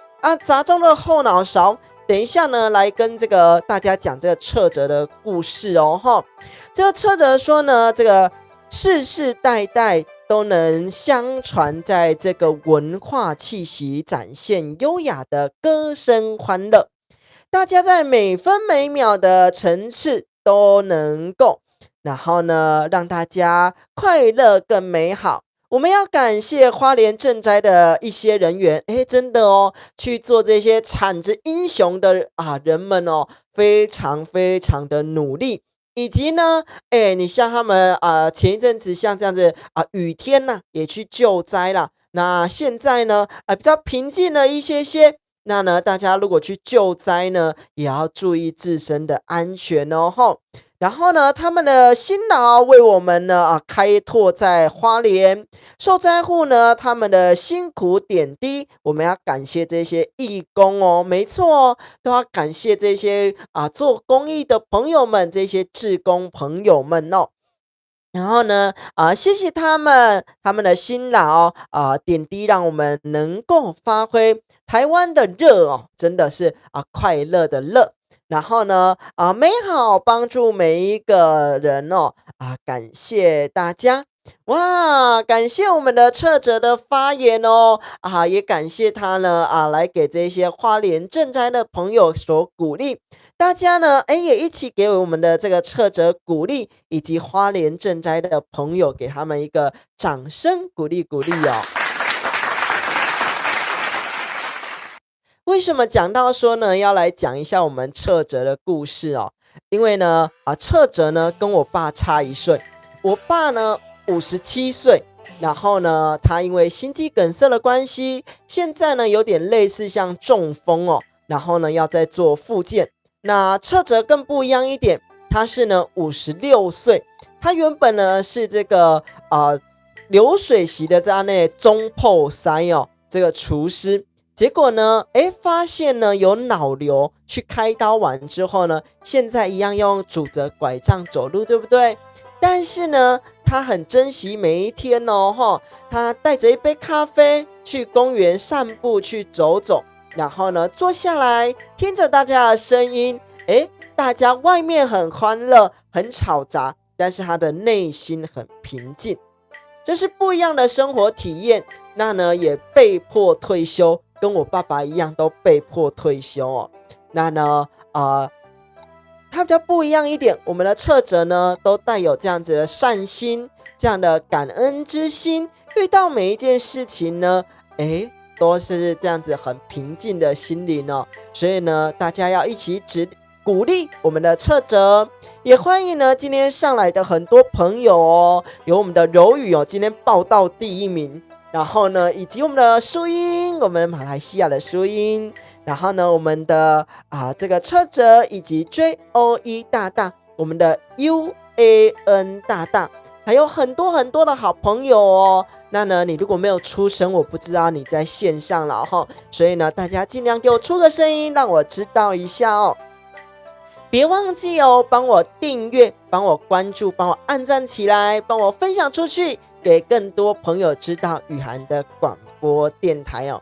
砸中了后脑勺。等一下呢，来跟这个大家讲这个侧折的故事哦这个侧折说呢，这个世世代代都能相传在这个文化气息，展现优雅的歌声欢乐，大家在每分每秒的层次都能够然后呢，让大家快乐更美好。我们要感谢花莲赈灾的一些人员，真的去做这些产子英雄的人们非常非常的努力。以及呢，你像他们前一阵子像这样子雨天也去救灾啦。那现在呢，比较平静了一些些。那呢，大家如果去救灾呢，也要注意自身的安全吼。然后呢，他们的辛劳为我们呢开拓在花莲，受灾户呢他们的辛苦点滴，我们要感谢这些义工没错都要感谢这些做公益的朋友们，这些志工朋友们然后呢谢谢他们的辛劳点滴，让我们能够发挥台湾的热真的是快乐的乐。然后呢美好帮助每一个人感谢大家。哇，感谢我们的策哲的发言哦，也感谢他呢，来给这些花莲赈灾的朋友所鼓励。大家呢，也一起给我们的这个策哲鼓励，以及花莲赈灾的朋友，给他们一个掌声鼓励鼓励哦。为什么讲到说呢，要来讲一下我们策哲的故事哦？因为呢，策哲呢跟我爸差1岁，我爸呢57岁，然后呢，他因为心肌梗塞的关系，现在呢有点类似像中风哦，然后呢要再做复健。那策哲更不一样一点，他是呢56岁，他原本呢是这个流水席的在那中破塞哦，这个厨师。结果呢，发现呢有脑瘤，去开刀完之后呢，现在一样用拄着拐杖走路，对不对？但是呢，他很珍惜每一天哦，他带着一杯咖啡去公园散步，去走走，然后呢，坐下来听着大家的声音，大家外面很欢乐，很吵杂，但是他的内心很平静，这是不一样的生活体验。那呢，也被迫退休。跟我爸爸一样都被迫退休哦。那呢，他比较不一样一点，我们的策哲呢都带有这样子的善心，这样的感恩之心，遇到每一件事情呢，都是这样子很平静的心灵哦。所以呢，大家要一起鼓励我们的策哲，也欢迎呢今天上来的很多朋友哦，有我们的柔宇哦，今天报到第1名。然后呢，以及我们的淑英，我们马来西亚的淑英，然后呢，我们的这个策哲，以及 JOE 大大，我们的 UAN 大大，还有很多很多的好朋友哦。那呢，你如果没有出声，我不知道你在线上了哈，所以呢，大家尽量给我出个声音，让我知道一下哦。别忘记哦，帮我订阅，帮我关注，帮我按赞起来，帮我分享出去，给更多朋友知道雨涵的广播电台哦。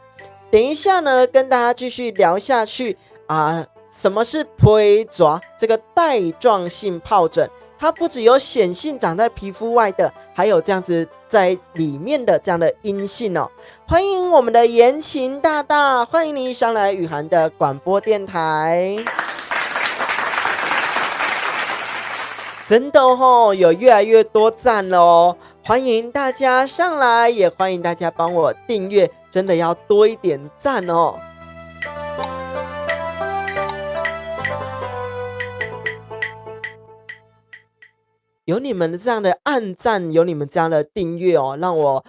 等一下呢，跟大家继续聊下去什么是皮蛇？这个带状性疱疹，它不只有显性长在皮肤外的，还有这样子在里面的这样的阴性哦。欢迎我们的言情大大，欢迎你上来雨涵的广播电台。真的哦，有越来越多赞了哦，欢迎大家上来，也欢迎大家帮我订阅，真的要多一点赞哦。有你们的这样的按赞，有你们这样的订阅哦，让我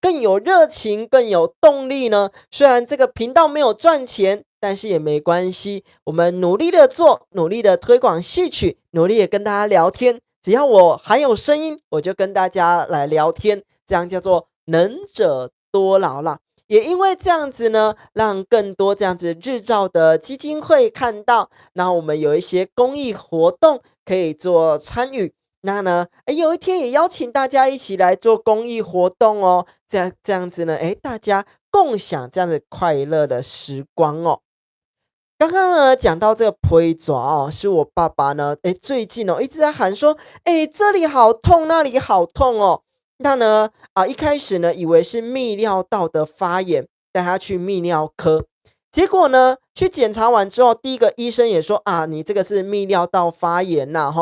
更有热情，更有动力呢。虽然这个频道没有赚钱，但是也没关系，我们努力的做，努力的推广戏曲，努力的跟大家聊天。只要我还有声音，我就跟大家来聊天，这样叫做能者多劳啦。也因为这样子呢，让更多这样子日照的基金会看到，那我们有一些公益活动可以做参与。那呢，有一天也邀请大家一起来做公益活动哦，这样子呢，大家共享这样子快乐的时光哦。刚刚呢讲到这个皮蛇哦，是我爸爸呢，最近哦一直在喊说，这里好痛，那里好痛哦。那呢一开始呢以为是泌尿道的发炎，带他去泌尿科。结果呢，去检查完之后，第一个医生也说你这个是泌尿道发炎呐，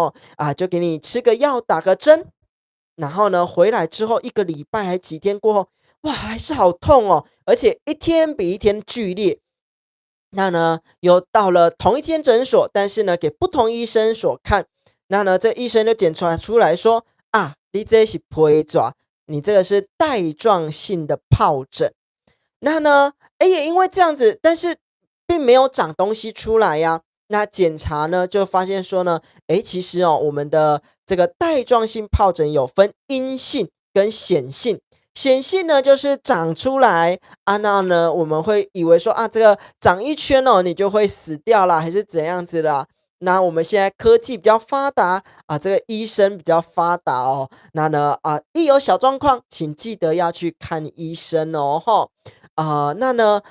就给你吃个药，打个针。然后呢，回来之后1个礼拜还几天过后，哇，还是好痛哦，而且一天比一天剧烈。那呢，又到了同一间诊所，但是呢，给不同医生所看。那呢，这医生就检查出来说你这是皮蛇，你这个是带状性的疱疹。那呢，也因为这样子，但是并没有长东西出来呀。那检查呢，就发现说呢，其实哦，我们的这个带状性疱疹有分阴性跟显性。显性呢，就是长出来那呢，我们会以为说这个长一圈哦，你就会死掉啦，还是怎样子啦？那我们现在科技比较发达这个医生比较发达哦。那呢一有小状况，请记得要去看医生哦，那呢，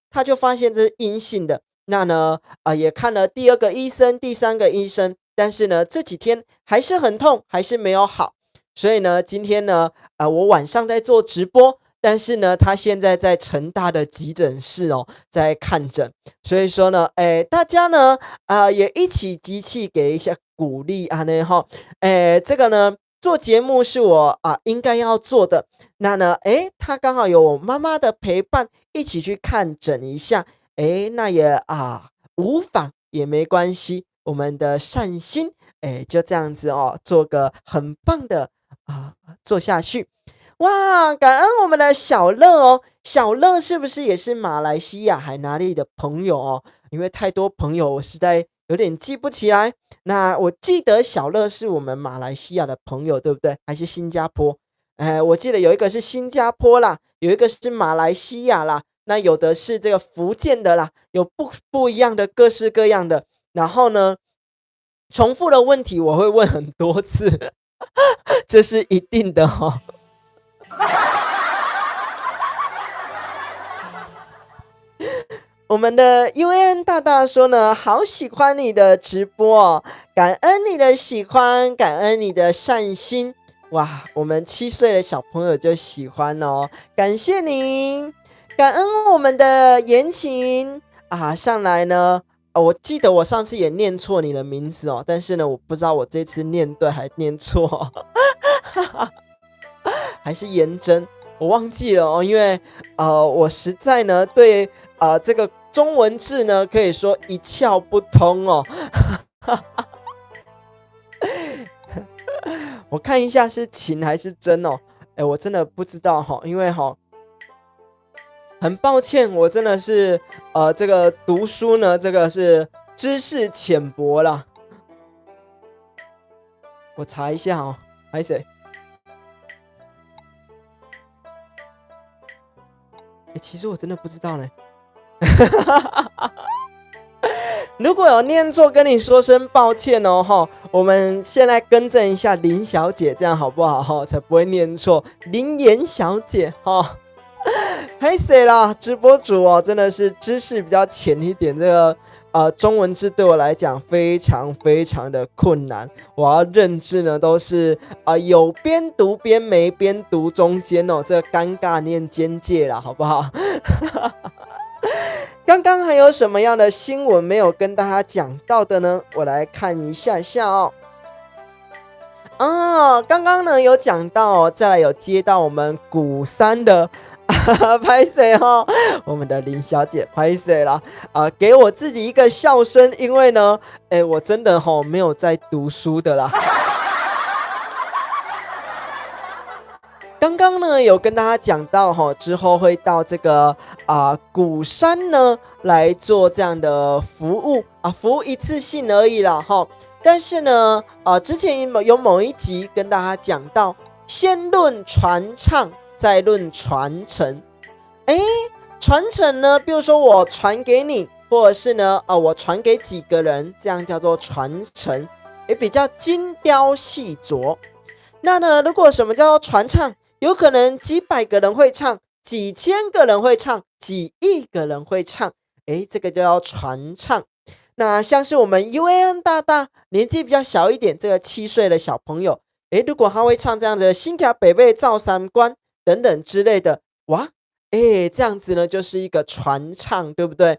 他就发现这是阴性的。那呢，也看了第2个医生、第3个医生，但是呢，这几天还是很痛，还是没有好。所以呢，今天呢，我晚上在做直播，但是呢，他现在在成大的急诊室哦，在看诊。所以说呢，大家呢，也一起集气给一下鼓励啊，那哈，这个呢，做节目是我应该要做的。那呢，他刚好有我妈妈的陪伴，一起去看诊一下，那也无妨，也没关系。我们的善心，就这样子哦，做个很棒的啊、做下去。哇，感恩我们的小乐哦，小乐是不是也是马来西亚还哪里的朋友哦？因为太多朋友，我实在有点记不起来。那我记得小乐是我们马来西亚的朋友，对不对？还是新加坡？我记得有一个是新加坡啦，有一个是马来西亚啦，那有的是这个福建的啦，有不一样的各式各样的。然后呢，重复的问题我会问很多次，这是一定的哦。我们的 UN 大大说呢，好喜欢你的直播哦，感恩你的喜欢，感恩你的善心。哇，我们7岁的小朋友就喜欢哦，感谢您，感恩我们的言情上来呢。我记得我上次也念错你的名字哦，但是呢，我不知道我这次念对还念错，还是颜真，我忘记了哦，因为我实在呢对这个中文字呢可以说一窍不通哦。我看一下是情还是真哦，我真的不知道哈，因为很抱歉，我真的是这个读书呢，这个是知识浅薄啦。我查一下哦，还谁？其实我真的不知道呢。如果有念错，跟你说声抱歉哦哈。我们现在更正一下林小姐，这样好不好哈？才不会念错林妍小姐哈。嘿谁啦？直播主哦，真的是知识比较浅一点，这个中文字对我来讲非常非常的困难。我要认字呢，都是有边读边没边读中间哦，这个尴尬念边界啦，好不好？刚刚还有什么样的新闻没有跟大家讲到的呢？我来看一下下哦。刚刚呢有讲到哦，再来有接到我们鼓山的拍谁哈？我们的林小姐拍谁啦？给我自己一个笑声，因为呢，我真的没有在读书的啦。刚刚呢有跟大家讲到之后会到这个鼓山呢来做这样的服务服务一次性而已啦但是呢之前有某一集跟大家讲到，先论传唱，再论传承。传承呢，比如说我传给你，或者是呢我传给几个人，这样叫做传承，也比较精雕细琢。那呢，如果什么叫做传唱？有可能几百个人会唱，几千个人会唱，几亿个人会唱，这个就叫传唱。那像是我们 UAN 大大年纪比较小一点，这个7岁的小朋友，如果他会唱这样子的新卡北贝照三关等等之类的，哇，这样子呢就是一个传唱，对不对？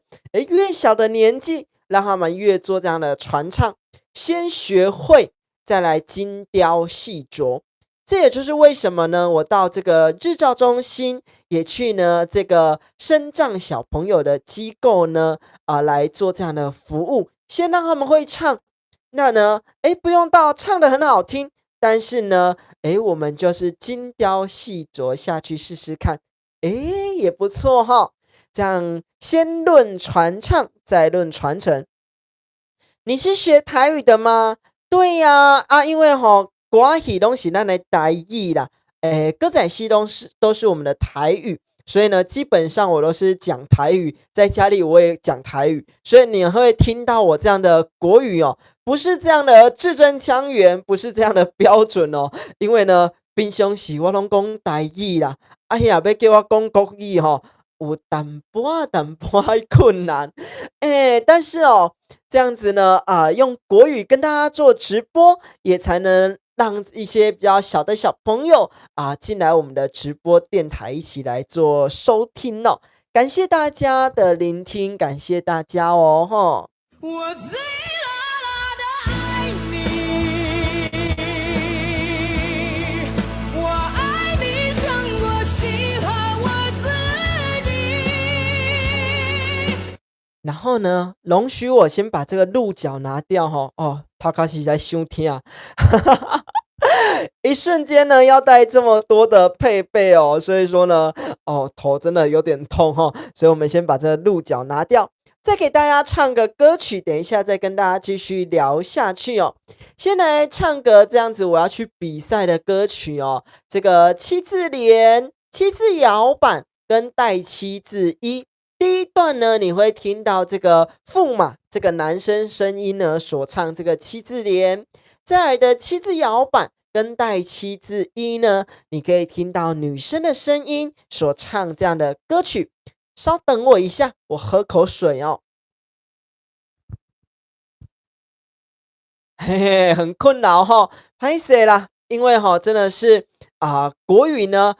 越小的年纪，让他们越做这样的传唱，先学会，再来精雕细琢。这也就是为什么呢，我到这个日照中心也去呢这个身障小朋友的机构呢来做这样的服务，先让他们会唱。那呢不用到唱得很好听，但是呢我们就是精雕细琢下去试试看，也不错哈。这样先论传唱，再论传承。你是学台语的吗？对呀因为歌戏都是咱的台语啦，歌仔戏都是我们的台语，所以呢，基本上我都是讲台语，在家里我也讲台语，所以你会听到我这样的国语哦，不是这样的字正腔圆，不是这样的标准哦，因为呢，平常时我拢讲台语啦，呀，要叫我讲国语有淡薄困难，但是这样子呢用国语跟大家做直播，也才能让一些比较小的小朋友进来我们的直播电台一起来做收听哦。感谢大家的聆听，感谢大家哦吼。我最辣辣的爱你，我爱你胜过喜欢我自己。然后呢，容许我先把这个鹿角拿掉哈。哦，他开始在收听啊。一瞬间呢，要带这么多的配备哦，所以说呢，头真的有点痛哈，所以我们先把这个鹿角拿掉，再给大家唱个歌曲，等一下再跟大家继续聊下去哦。先来唱个这样子我要去比赛的歌曲哦，这个七字连、七字摇板跟带七字一。第一段呢，你会听到这个驸马这个男生声音呢所唱这个七字连，再来的七字摇板跟带七字一呢，你可以听到女生的声音所唱这样的歌曲。稍等我一下，我喝口水哦。嘿嘿，很困扰哈，拍谁啦？因为真的是国语呢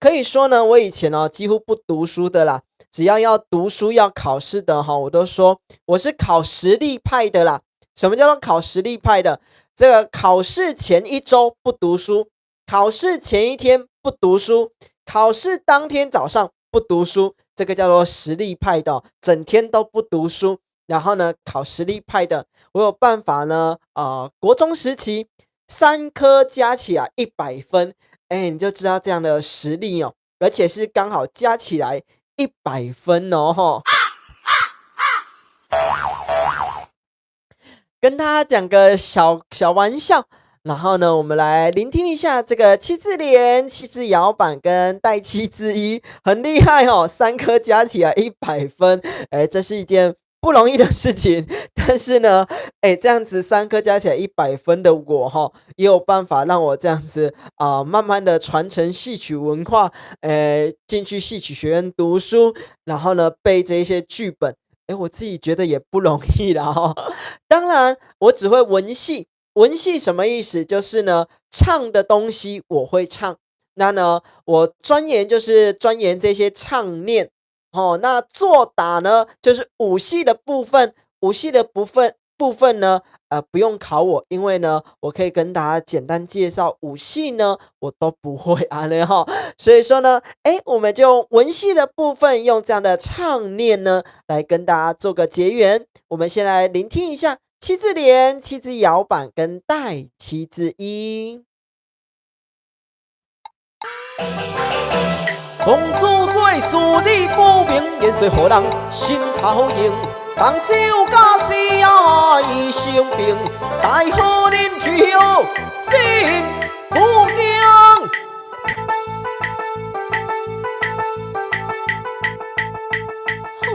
可以说呢，我以前几乎不读书的啦，只要读书要考试的我都说我是考实力派的啦。什么叫做考实力派的？这个考试前一周不读书，考试前一天不读书，考试当天早上不读书，这个叫做实力派的整天都不读书。然后呢，考实力派的，我有办法呢，国中时期3科加起来100分，你就知道这样的实力哦，而且是刚好加起来100分哦，吼。跟大家讲个小玩笑，然后呢，我们来聆听一下这个七字连、七字摇板跟带七字一，很厉害哦，3科加起来100分，这是一件不容易的事情。但是呢，这样子3科加起来100分的我也有办法让我这样子慢慢的传承戏曲文化，进去戏曲学院读书，然后呢背这些剧本。我自己觉得也不容易啦哈。当然，我只会文戏，文戏什么意思？就是呢，唱的东西我会唱，那呢，我钻研就是钻研这些唱念，那作打呢，就是武戏的部分，武戏的部分呢，不用考我，因为呢，我可以跟大家简单介绍武戏呢，我都不会哈。所以说呢，我们就文戏的部分用这样的唱念呢，来跟大家做个结缘。我们先来聆听一下七字连、七字摇板跟带七字一。公主做事理不明，言说互人心头应。放手假死伊生病，待好人去哦心不惊。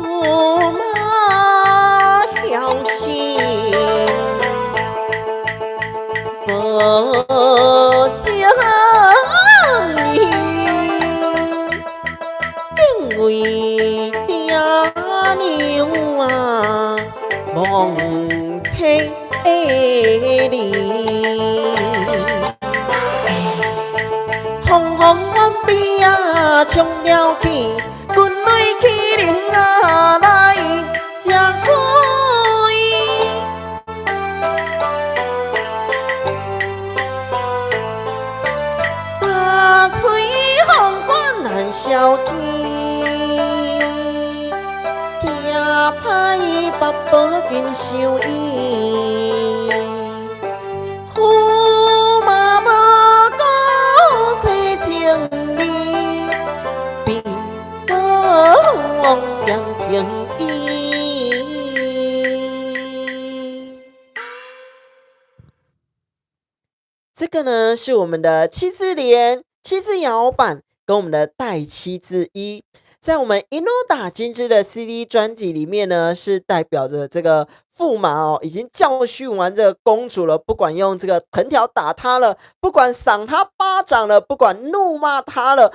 驸马孝心，不将你，因为爹娘梦切离，风风雨雨冲了去，军队起灵来吃亏，大水风管难消气，听歹八宝金收伊，驸马无顾世情理，变得王阳平伊。这个呢是我们的七字连、七字摇板跟我们的带七字一。在我们一路打金枝的 CD 专辑里面呢，是代表着这个驸马已经教训完这个公主了，不管用这个藤条打她了，不管赏她巴掌了，不管怒骂她了，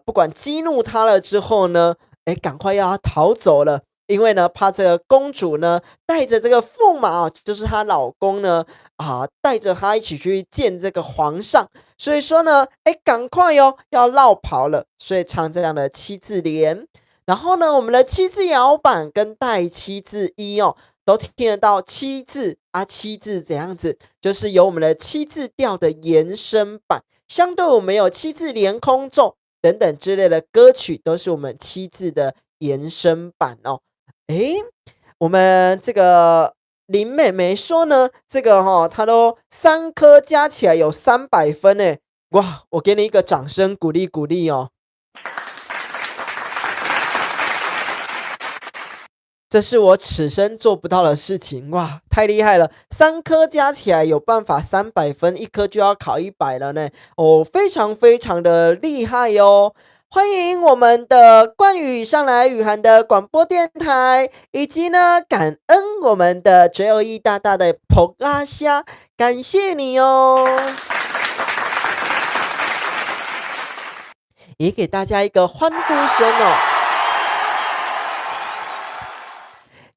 不管激怒她了之后呢，赶快要她逃走了。因为呢，怕这个公主呢带着这个驸马就是她老公呢带着她一起去见这个皇上，所以说呢，赶快哟，要绕跑了，所以唱这样的七字联。然后呢，我们的七字摇板跟带七字一都听得到七字七字怎样子，就是有我们的七字调的延伸版。相对我们有七字连空咒等等之类的歌曲，都是我们七字的延伸版哦。我们这个林妹妹说呢，这个她都3颗加起来有300分呢，哇！我给你一个掌声鼓励鼓励哦。这是我此生做不到的事情，哇，太厉害了！3颗加起来有办法300分，1颗就要考100了呢，非常非常的厉害哟！欢迎我们的冠宇上来雨涵的广播电台，以及呢感恩我们的 JOE 大大的捧阿虾，感谢你哦！也给大家一个欢呼声哦！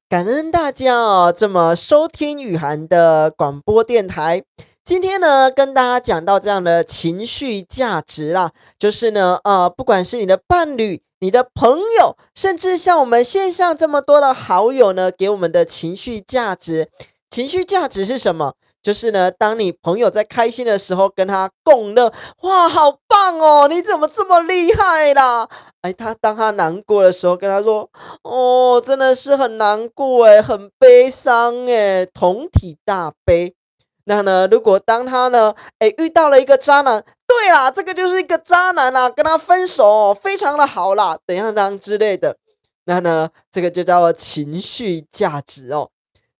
感恩大家这么收听雨涵的广播电台。今天呢，跟大家讲到这样的情绪价值啦，就是呢，不管是你的伴侣、你的朋友，甚至像我们线上这么多的好友呢，给我们的情绪价值。情绪价值是什么？就是呢，当你朋友在开心的时候，跟他共乐，哇，好棒哦！你怎么这么厉害啦？当他难过的时候，跟他说，真的是很难过很悲伤同体大悲。那呢，如果当他呢，遇到了一个渣男，对啦，这个就是一个渣男啦，跟他分手非常的好啦，怎样之类的。那呢，这个就叫做情绪价值哦。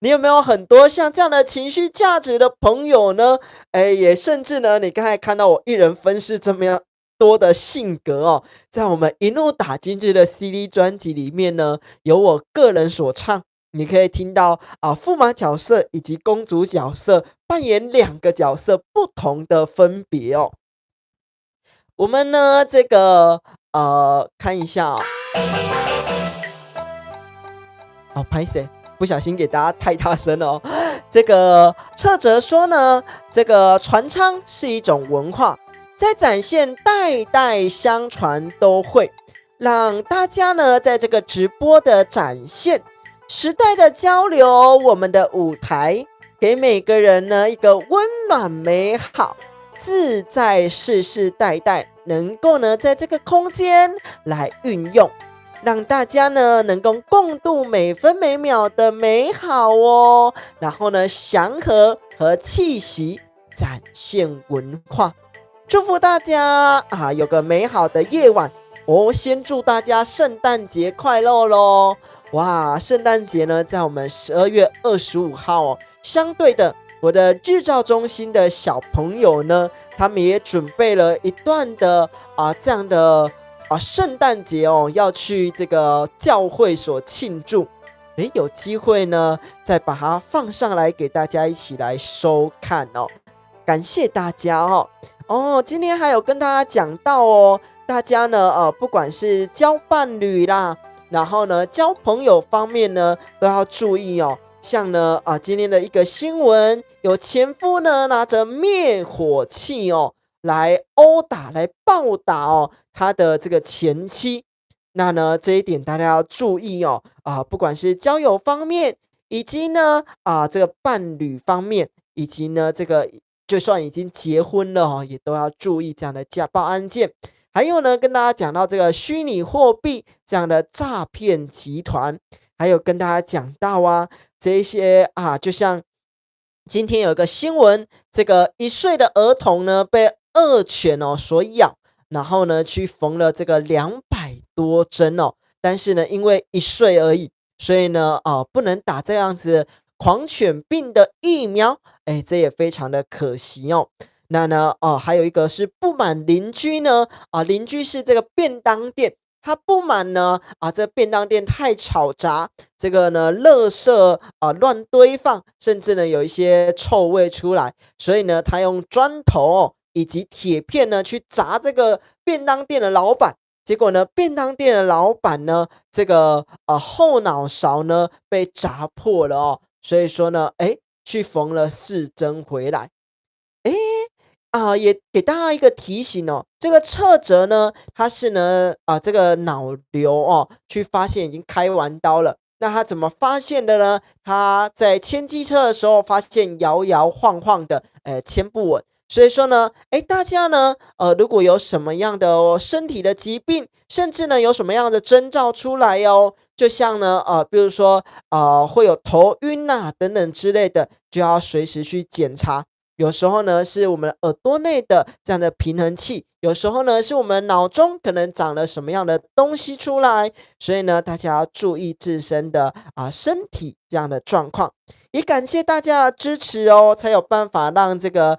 你有没有很多像这样的情绪价值的朋友呢？也甚至呢，你刚才看到我一人分饰这么样多的性格在我们一路打进去的 CD 专辑里面呢，有我个人所唱，你可以听到驸马角色以及公主角色扮演2个角色不同的分别哦。我们呢，这个看一下拍谁？不小心给大家太大声了这个策则说呢，这个传唱是一种文化，在展现代代相传都会，让大家呢在这个直播的展现时代的交流，我们的舞台给每个人呢一个温暖美好自在世世代代能够呢在这个空间来运用，让大家呢能够共度每分每秒的美好哦，然后呢祥和和气息展现文化，祝福大家有个美好的夜晚先祝大家圣诞节快乐咯。哇，圣诞节呢在我们12月25号相对的我的日照中心的小朋友呢，他们也准备了一段的这样的圣诞节要去这个教会所庆祝。有机会呢再把它放上来给大家一起来收看感谢大家今天还有跟大家讲到大家呢不管是交伴侣啦，然后呢交朋友方面呢都要注意像呢今天的一个新闻，有前夫呢拿着灭火器来殴打来暴打他的这个前妻。那呢这一点大家要注意不管是交友方面，以及呢这个伴侣方面，以及呢这个就算已经结婚了也都要注意这样的家暴案件。还有呢跟大家讲到这个虚拟货币这样的诈骗集团，还有跟大家讲到这些就像今天有一个新闻，这个1岁的儿童呢被恶犬所咬，然后呢去缝了这个200多针但是呢因为1岁而已，所以呢不能打这样子狂犬病的疫苗，这也非常的可惜那呢还有一个是不满邻居呢邻居是这个便当店，他不满呢这便当店太吵杂，这个呢垃圾乱堆放，甚至呢有一些臭味出来，所以呢他用砖头以及铁片呢去砸这个便当店的老板，结果呢，便当店的老板呢，这个后脑勺呢被砸破了哦，所以说呢，去缝了4针回来。诶，也给大家一个提醒哦，这个侧折呢，它是呢，这个脑瘤哦，去发现已经开完刀了。那他怎么发现的呢？他在牵机车的时候发现摇摇晃晃的，牵不稳。所以说呢，大家呢，如果有什么样的身体的疾病，甚至呢有什么样的征兆出来哦，就像呢，比如说会有头晕呐、等等之类的，就要随时去检查。有时候呢，是我们耳朵内的这样的平衡器，有时候呢，是我们脑中可能长了什么样的东西出来，所以呢，大家要注意自身的身体这样的状况。也感谢大家的支持哦，才有办法让这个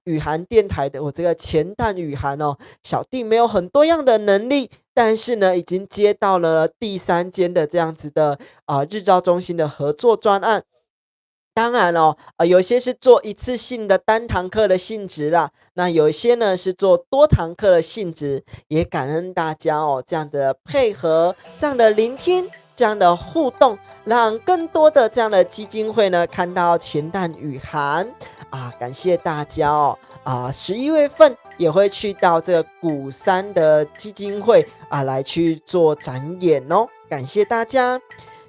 雨涵电台的我这个前蛋雨涵哦，小弟没有很多样的能力，但是呢，已经接到了第3间的这样子的日照中心的合作专案。当然哦，有些是做一次性的单堂课的性质啦，那有一些呢是做多堂课的性质，也感恩大家哦这样的配合、这样的聆听、这样的互动，让更多的这样的基金会呢看到前蛋雨涵感谢大家哦11月份也会去到这个鼓山的基金会来去做展演哦，感谢大家。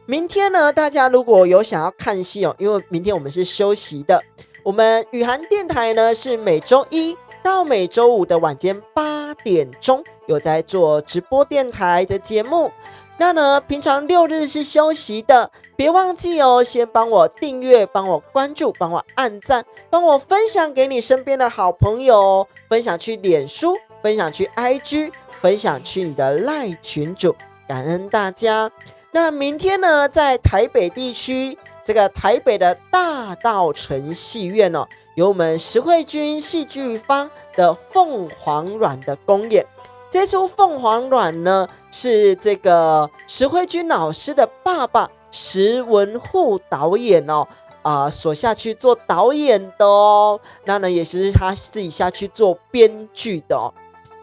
明天呢，大家如果有想要看戏哦，因为明天我们是休息的。我们雨涵电台呢是每周一到每周五的晚间8点钟有在做直播电台的节目。那呢，平常6日是休息的，别忘记哦，先帮我订阅、帮我关注、帮我按赞、帮我分享给你身边的好朋友哦，分享去脸书、分享去 IG、分享去你的LINE 群组，感恩大家。那明天呢，在台北地区，这个台北的大稻埕戏院哦，有我们石慧君戏剧坊的《凤凰卵》的公演。这出《凤凰卵》呢，是这个石慧君老师的爸爸石文护导演哦，所下去做导演的哦。那呢，也是他自己下去做编剧的哦。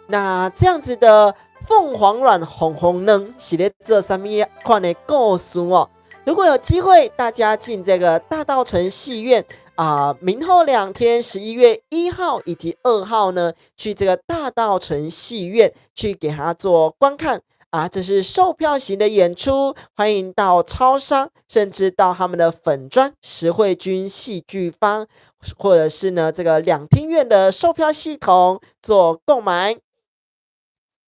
那这样子的凤凰卵红红嫩是咧做什么款的故事哦？如果有机会，大家进这个大稻埕戏院明后2天，11月1号以及2号呢，去这个大稻埕戏院去给他做观看这是售票型的演出，欢迎到超商，甚至到他们的粉专石慧君戏剧坊，或者是呢这个两厅院的售票系统做购买。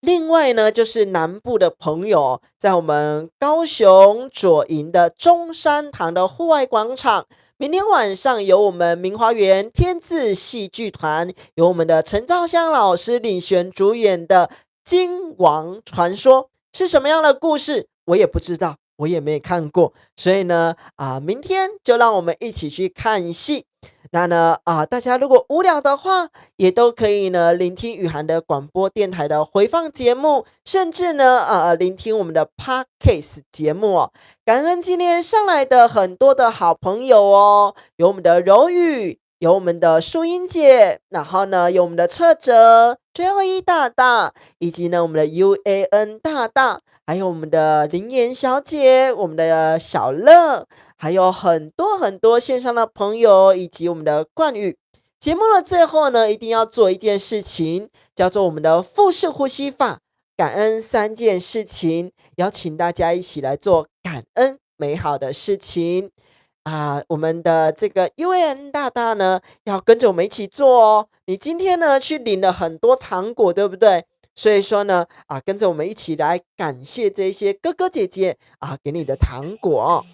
另外呢，就是南部的朋友，在我们高雄左营的中山堂的户外广场，明天晚上有我们明华园天字戏剧团，有我们的陈兆香老师领衔主演的《金王传说》，是什么样的故事，我也不知道，我也没看过，所以呢，明天就让我们一起去看戏。那呢大家如果无聊的话，也都可以呢聆听雨涵的广播电台的回放节目，甚至呢聆听我们的 Podcast 节目哦。感恩今天上来的很多的好朋友哦，有我们的柔宇，有我们的淑英姐，然后呢有我们的侧哲、最后一大大，以及呢我们的 UAN 大大，还有我们的林妍小姐，我们的小乐。还有很多很多线上的朋友，以及我们的冠宇。节目的最后呢，一定要做一件事情，叫做我们的腹式呼吸法，感恩3件事情，邀请大家一起来做感恩美好的事情我们的这个 UAN 大大呢，要跟着我们一起做哦。你今天呢去领了很多糖果，对不对？所以说呢跟着我们一起来感谢这些哥哥姐姐给你的糖果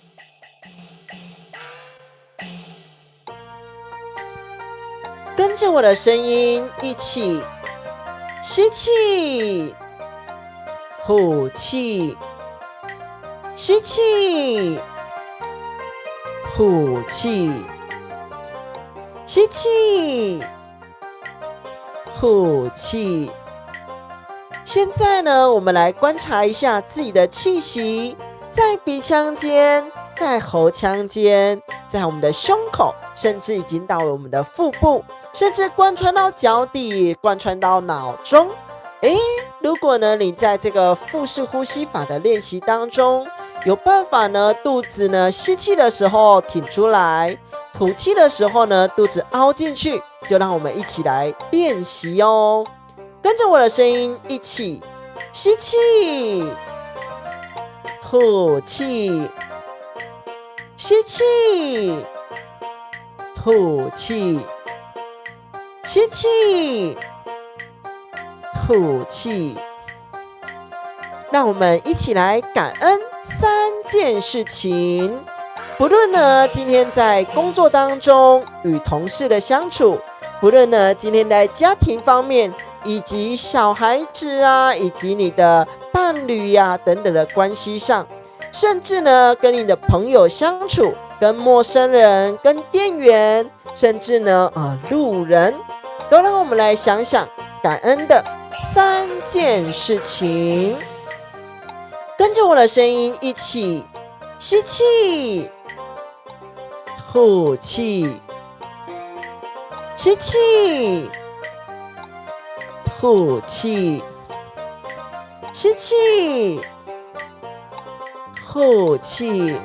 跟着我的声音一起吸气，呼气，吸气，呼气，吸气，呼气。现在呢，我们来观察一下自己的气息，在鼻腔间，在喉腔间，在我们的胸口，甚至已经到了我们的腹部，甚至贯穿到脚底，贯穿到脑中。如果呢你在这个腹式呼吸法的练习当中，有办法呢肚子呢吸气的时候挺出来，吐气的时候呢肚子凹进去，就让我们一起来练习哦。跟着我的声音一起吸气，吐气，吸气，吐气，吸气，吐气。让我们一起来感恩3件事情。不论呢今天在工作当中与同事的相处，不论呢今天在家庭方面，以及小孩子啊，以及你的伴侣呀、等等的关系上，甚至呢跟你的朋友相处，跟陌生人，跟店员，甚至呢路人，都让我们来想想感恩的3件事情。跟着我的声音一起吸气，吐气，吸气，吐气，吸气，吐气。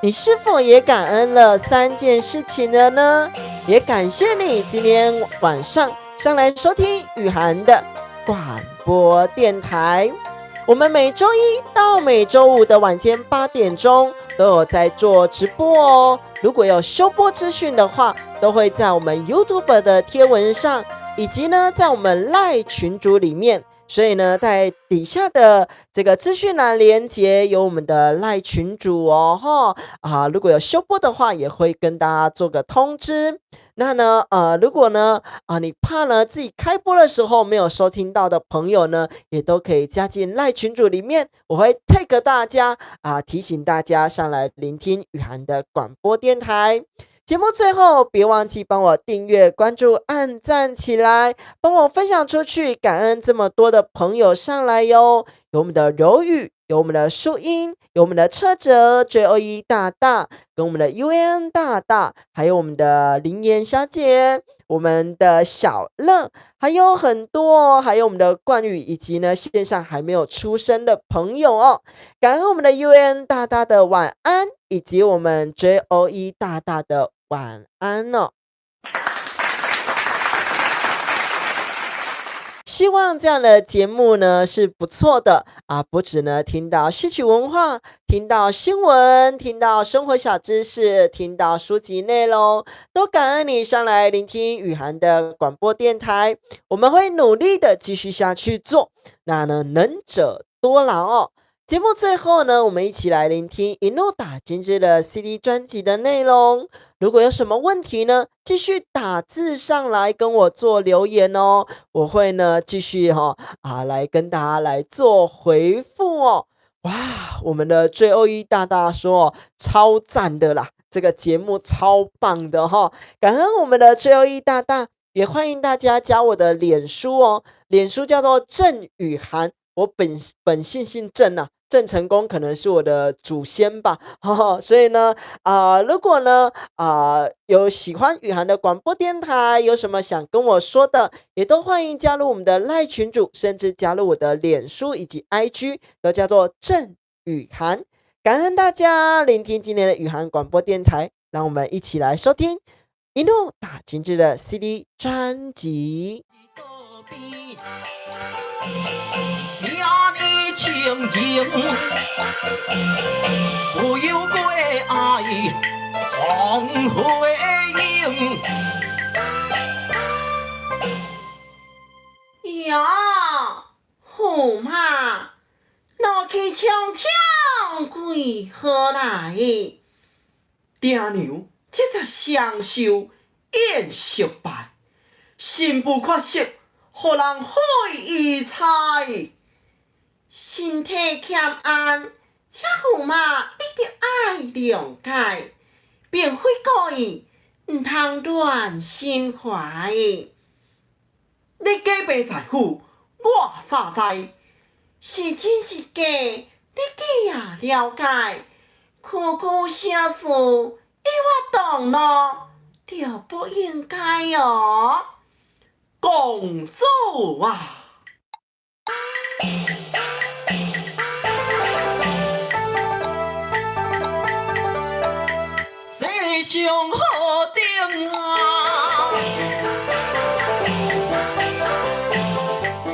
你是否也感恩了3件事情了呢？也感谢你今天晚上上来收听雨涵的广播电台。我们每周一到每周五的晚间8点钟都有在做直播哦。如果有休播资讯的话，都会在我们 YouTube 的贴文上，以及呢在我们 LINE 群组里面。所以呢，在底下的这个资讯栏连结有我们的 LINE 群组哦，如果有休播的话，也会跟大家做个通知。那呢，如果呢，你怕呢自己开播的时候没有收听到的朋友呢，也都可以加进 LINE 群组里面，我会 tag 大家提醒大家上来聆听雨涵的广播电台。节目最后，别忘记帮我订阅、关注、按赞起来，帮我分享出去，感恩这么多的朋友上来哟。有我们的柔宇，有我们的淑英，有我们的车哲 JOE 大大，跟我们的 UN 大大，还有我们的林妍小姐，我们的小乐，还有很多，还有我们的冠宇，以及呢线上还没有出生的朋友哦。感恩我们的 UN 大大的晚安，以及我们 JOE 大大的晚安哦。希望这样的节目呢是不错的不止呢听到戏曲文化，听到新闻，听到生活小知识，听到书籍内容，都感恩你上来聆听雨涵的广播电台。我们会努力的继续下去做，那呢能者多劳哦。节目最后呢，我们一起来聆听一路打今日的 CD 专辑的内容。如果有什么问题呢，继续打字上来跟我做留言哦，我会呢继续来跟大家来做回复哦。哇，我们的JOE大大说超赞的啦，这个节目超棒的感恩我们的JOE大大，也欢迎大家加我的脸书哦，脸书叫做郑雨涵，我本姓郑郑成功可能是我的祖先吧，所以呢，如果呢，有喜欢雨涵的广播电台，有什么想跟我说的，也都欢迎加入我们的LINE群组，甚至加入我的脸书以及 IG， 都叫做郑雨涵。感恩大家聆听今天的雨涵广播电台，让我们一起来收听一路打精致的 CD 专辑。情形不有过爱红回应呀，驸马拿起枪枪归何来？爹娘这才享受宴失败，心不缺色，何人会意猜？身体欠安，这驸马一定爱谅解，并非故意，唔通乱心怀。你假扮在府，我早知，是真是假，你既也了解，苦苦相思，依我动怒，就不应该哦，公主啊！上好顶啊，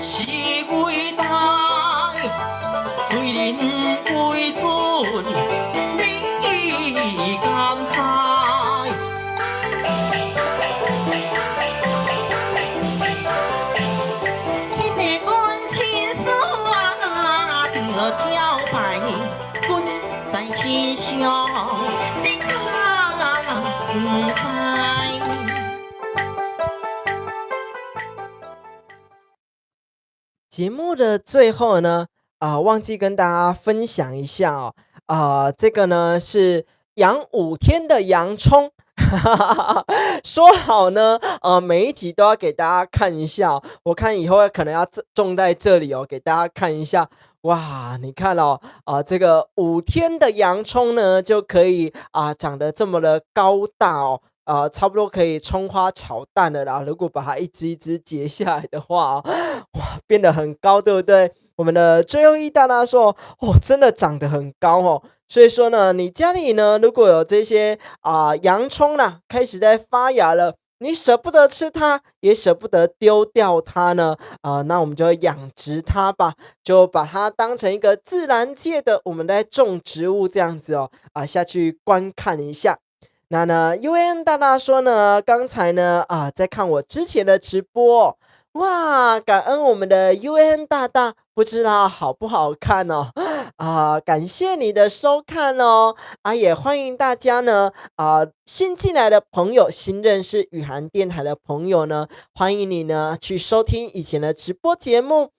是伟大，虽然为尊，你甘知？迄个阮亲属啊，着招牌，阮在心上，你敢不知？节目的最后呢，忘记跟大家分享一下哦，这个呢是养5天的洋葱，说好呢，每一集都要给大家看一下哦，我看以后可能要种在这里哦，给大家看一下。哇，你看哦，这个5天的洋葱呢，就可以长得这么的高大哦，差不多可以葱花炒蛋了啦。如果把它一只一只截下来的话哦，哇，变得很高，对不对？我们的最后一大大说，哦，真的长得很高哦。所以说呢，你家里呢如果有这些洋葱啦，开始在发芽了，你舍不得吃它，也舍不得丢掉它呢，那我们就养殖它吧，就把它当成一个自然界的我们在种植物这样子哦，下去观看一下。那呢，UN 大大说呢，刚才呢在看我之前的直播哦，哇，感恩我们的 UN 大大，不知道好不好看哦？感谢你的收看哦，也欢迎大家呢，新进来的朋友，新认识雨涵电台的朋友呢，欢迎你呢去收听以前的直播节目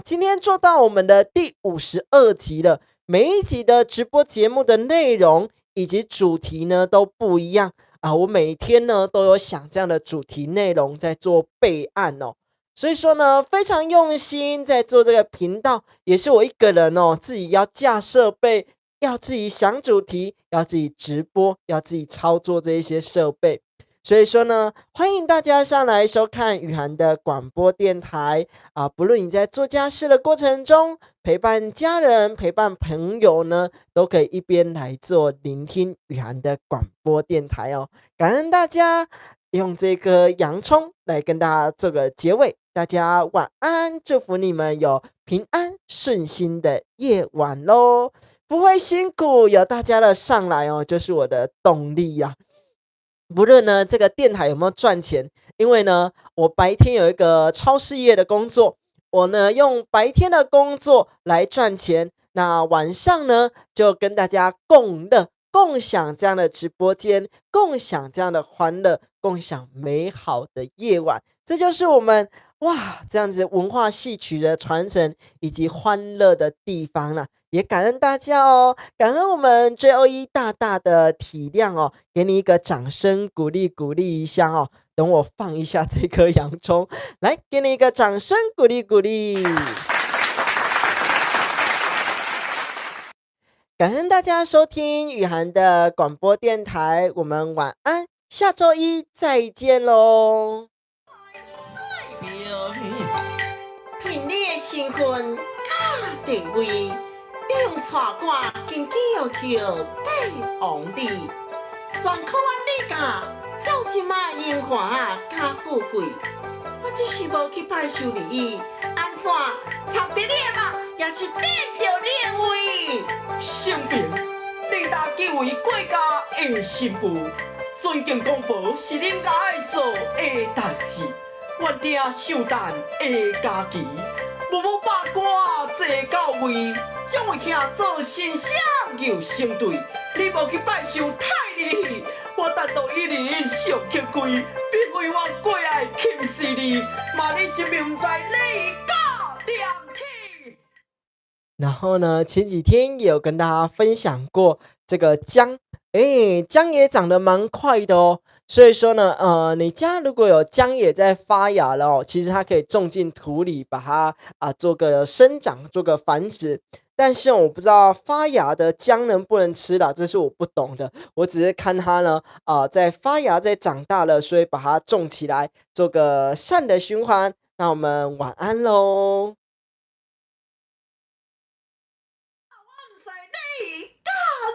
今天做到我们的第52集了，每一集的直播节目的内容以及主题呢都不一样我每天呢都有想这样的主题内容在做备案哦。所以说呢，非常用心在做这个频道，也是我一个人哦，自己要架设备，要自己想主题，要自己直播，要自己操作这一些设备。所以说呢，欢迎大家上来收看雨涵的广播电台不论你在做家事的过程中，陪伴家人、陪伴朋友呢，都可以一边来做聆听雨涵的广播电台哦。感恩大家。用这个洋葱来跟大家做个结尾，大家晚安，祝福你们有平安顺心的夜晚咯，不会辛苦，有大家的上来哦，就是我的动力呀。不论呢这个电台有没有赚钱，因为呢我白天有一个超事业的工作，我呢用白天的工作来赚钱，那晚上呢就跟大家共乐。共享这样的直播间，共享这样的欢乐，共享美好的夜晚，这就是我们这样子文化戏曲的传承以及欢乐的地方了。也感恩大家哦，感恩我们JO1大大的体谅哦，给你一个掌声鼓励鼓励一下哦。等我放一下这颗洋葱，来给你一个掌声鼓励鼓励。感恩大家收听雨涵的广播电台，我们晚安，下周一再见喽。凭你的身份甲地位，用带我紧叫叫帝王里，全靠你家照即卖荣华加富贵，我只是无去拜寿礼，安怎插伫你的目，也是顶着你的位？生平，你大几位国家的新妇，尊敬公婆是恁家爱做的代志，原定寿诞的家期，无无八卦坐到位，将位兄做新相又成对，你无去拜寿太离谱，我单独一人上去跪，并为我过爱轻视你，骂你生命不知你教念体。然后呢，前几天也有跟大家分享过这个姜，姜也长得蛮快的哦。所以说呢，你家如果有姜也在发芽了哦，其实它可以种进土里，把它做个生长，做个繁殖。但是我不知道发芽的姜能不能吃啦，这是我不懂的。我只是看它呢，在发芽，在长大了，所以把它种起来，做个善的循环。那我们晚安喽。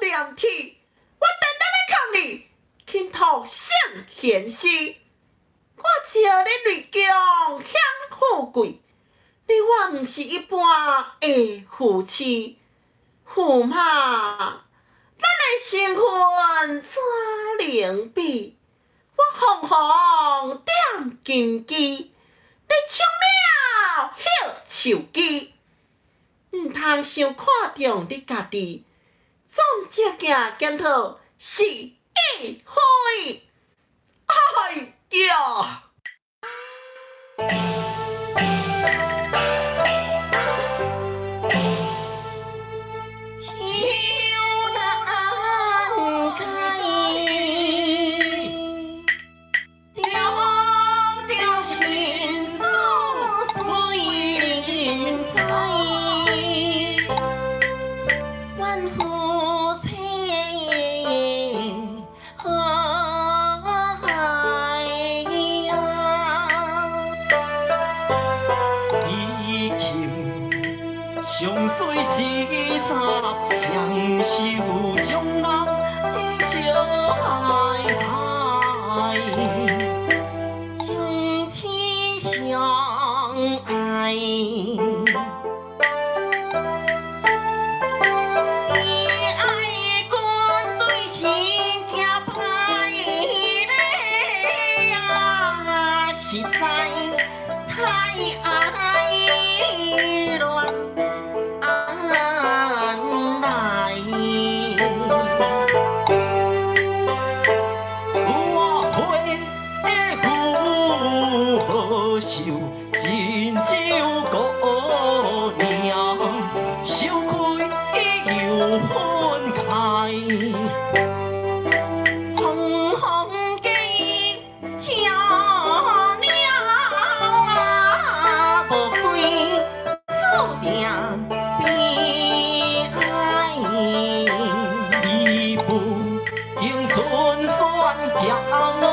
念体，我单单要靠你，去福享贤士，我招你立功享富贵。你我毋是一般的夫妻，驸马，咱的身份怎能比？我红红点金鸡，你抢了迄手机，毋通伤看重你家己，总只件检讨是议会。哎呀！相随七十，相守终人情海海，相亲相爱。实在太爱乱来，我会好受，亲像姑娘，羞愧又分开。春酸咸。